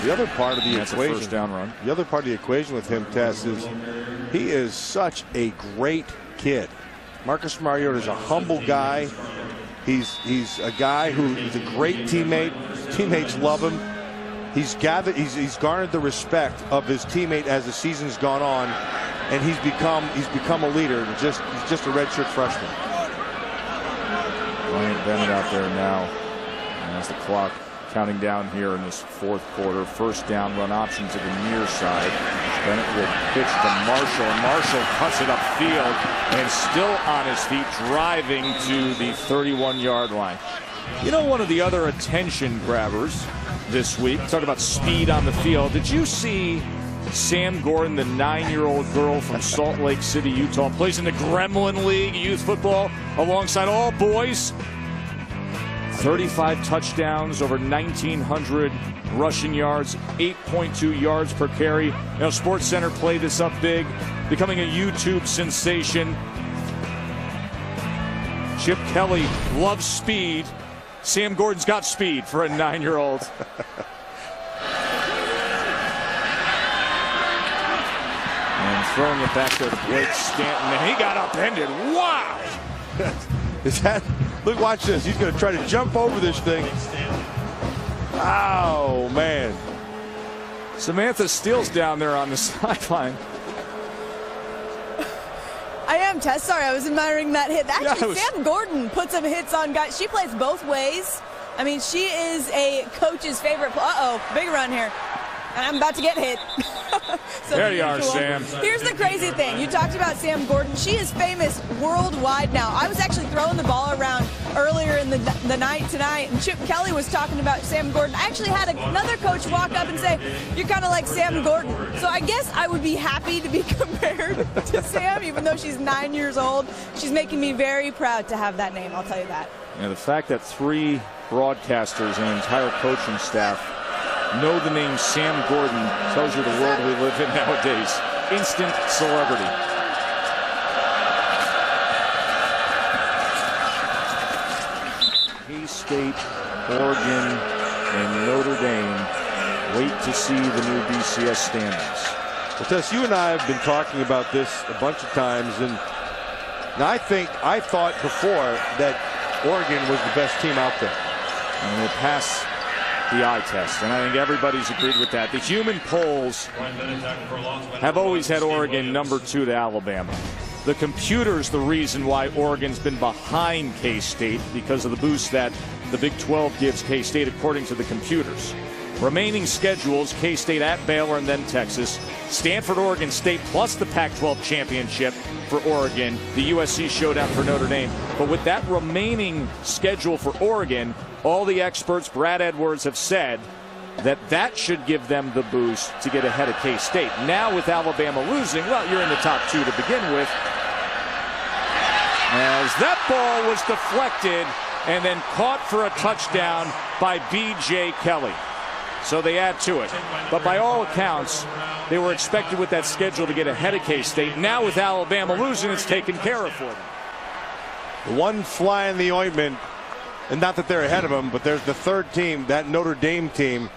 C: The other part of the equation,
A: first down run.
C: The other part of the equation with him, Tess, is he is such a great kid. Marcus Mariota is a humble guy. He's a guy who's a great teammate. Teammates love him. He's garnered the respect of his teammate as the season's gone on, and he's become a leader. He's just a redshirt freshman.
A: Bryant Bennett out there now, and as the clock counting down here in this 4th quarter. First down run option to the near side. Bennett will pitch to Marshall, and Marshall cuts it upfield and still on his feet, driving to the 31-yard line. You know, one of the other attention grabbers this week, talk about speed on the field. Did you see Sam Gordon, the 9-year-old girl from Salt Lake City, Utah, plays in the Gremlin League youth football alongside all boys? 35 touchdowns, over 1,900 rushing yards, 8.2 yards per carry. You know, SportsCenter played this up big, becoming a YouTube sensation. Chip Kelly loves speed. Sam Gordon's got speed for a 9-year-old. And throwing it back there to Blake Stanton, and he got upended. Wow!
C: Is that? Look, watch this. He's going to try to jump over this thing. Oh, man.
A: Samantha Steele's down there on the sideline.
D: I am, Tess. Sorry, I was admiring that hit. Actually, Sam Gordon puts some hits on guys. She plays both ways. I mean, she is a coach's favorite. Uh-oh, big run here. And I'm about to get hit. So
A: there you are, Sam.
D: Here's the crazy thing. You talked about Sam Gordon. She is famous worldwide now. I was actually throwing the ball around earlier earlier in the night tonight, and Chip Kelly was talking about Sam Gordon. I actually had another coach walk up and say, "You're kind of like Sam Gordon." So I guess I would be happy to be compared to Sam, even though she's 9 years old. She's making me very proud to have that name, I'll tell you that.
A: Yeah, the fact that 3 broadcasters and an entire coaching staff know the name Sam Gordon tells you the world we live in nowadays. Instant celebrity. K-State, Oregon, and Notre Dame wait to see the new BCS standings.
C: Well, Tess, you and I have been talking about this a bunch of times, and I thought before that Oregon was the best team out there.
A: And they pass the eye test, and I think everybody's agreed with that. The human polls have always had Oregon number 2 to Alabama. The computer's the reason why Oregon's been behind K-State, because of the boost that the Big 12 gives K-State according to the computers. Remaining schedules: K-State at Baylor and then Texas, Stanford, Oregon State, plus the Pac-12 championship for Oregon, the USC showdown for Notre Dame. But with that remaining schedule for Oregon, all the experts, Brad Edwards, have said that should give them the boost to get ahead of K-State. Now with Alabama losing, well, you're in the top 2 to begin with. As that ball was deflected and then caught for a touchdown by B.J. Kelly. So they add to it. But by all accounts, they were expected with that schedule to get ahead of K-State. Now with Alabama losing, it's taken care of for them.
C: The one fly in the ointment, and not that they're ahead of them, but there's the 3rd team. That Notre Dame team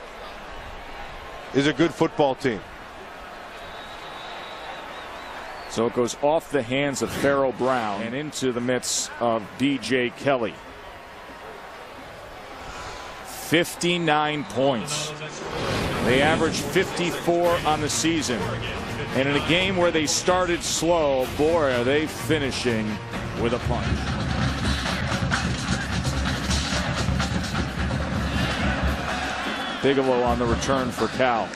C: is a good football team.
A: So it goes off the hands of Pharaoh Brown and into the midst of B.J. Kelly. 59 points. They averaged 54 on the season. And in a game where they started slow, boy, are they finishing with a punch. Bigelow on the return for Cal.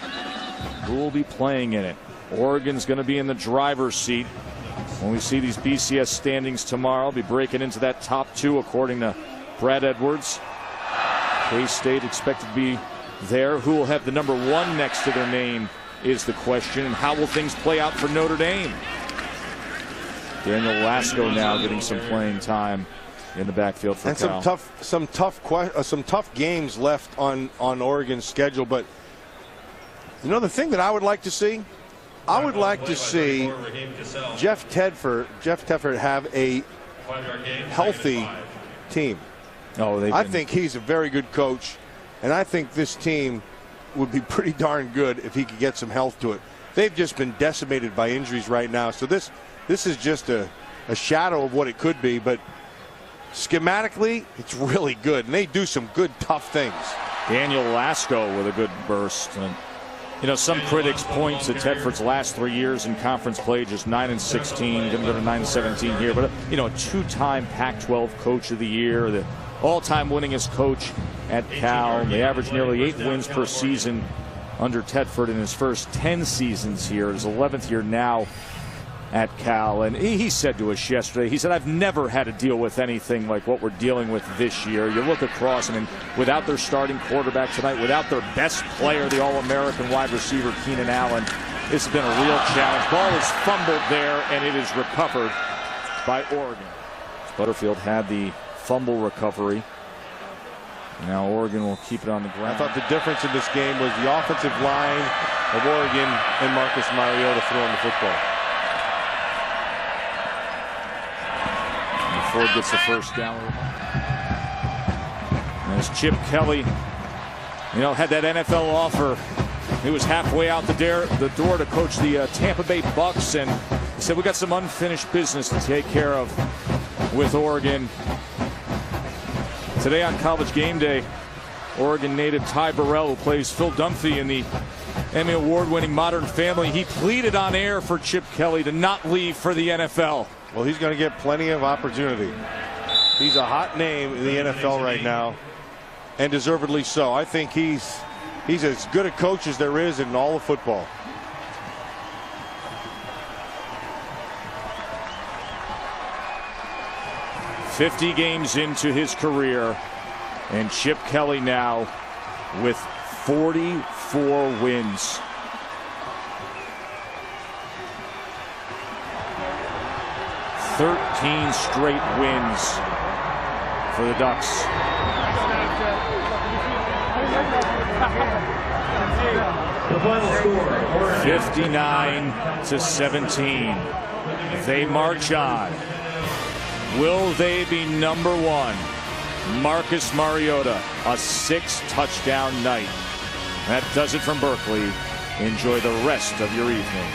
A: Who will be playing in it? Oregon's going to be in the driver's seat when we see these BCS standings tomorrow. Be breaking into that top 2 according to Brad Edwards. K-State expected to be there. Who will have the number 1 next to their name is the question. And how will things play out for Notre Dame? Daniel Lasco now getting some playing time in the backfield for
C: and
A: Cal.
C: some tough games left on Oregon's schedule. But you know the thing that I would like to see? I would like to see Jeff Tedford have a healthy team. I think he's a very good coach, and I think this team would be pretty darn good if he could get some health to it. They've just been decimated by injuries right now, so this is just a shadow of what it could be, but schematically, it's really good, and they do some good, tough things.
A: Daniel Lasco with a good burst. And, you know, some critics point to Tedford's last 3 years in conference play, just 9-16, going to go to 9-17 here. But, you know, a 2-time Pac-12 Coach of the Year, the all-time winningest coach at Cal. They average nearly 8 wins per season under Tedford in his first 10 seasons here. His 11th year now at Cal. And he said to us yesterday, he said, I've never had to deal with anything like what we're dealing with this year. You look across, I mean, without their starting quarterback tonight, without their best player, the All-American wide receiver, Keenan Allen, this has been a real challenge. Ball is fumbled there, and it is recovered by Oregon. Butterfield had the fumble recovery. Now Oregon will keep it on the ground.
C: I thought the difference in this game was the offensive line of Oregon and Marcus Mariota throwing the football.
A: And Ford gets the first down. As Chip Kelly, you know, had that NFL offer. He was halfway out the door to coach the Tampa Bay Bucks, and he said, we got some unfinished business to take care of with Oregon. Today on College Game Day, Oregon native Ty Burrell, who plays Phil Dunphy in the Emmy Award-winning Modern Family, he pleaded on air for Chip Kelly to not leave for the NFL.
C: Well, he's going to get plenty of opportunity. He's a hot name in the NFL right now, and deservedly so. I think he's as good a coach as there is in all of football.
A: 50 games into his career, and Chip Kelly now with 44 wins. "13 straight wins for the Ducks."
F: The final score,
A: 59-17. They march on. Will they be number one? Marcus Mariota, a 6-touchdown night. That does it from Berkeley. Enjoy the rest of your evening.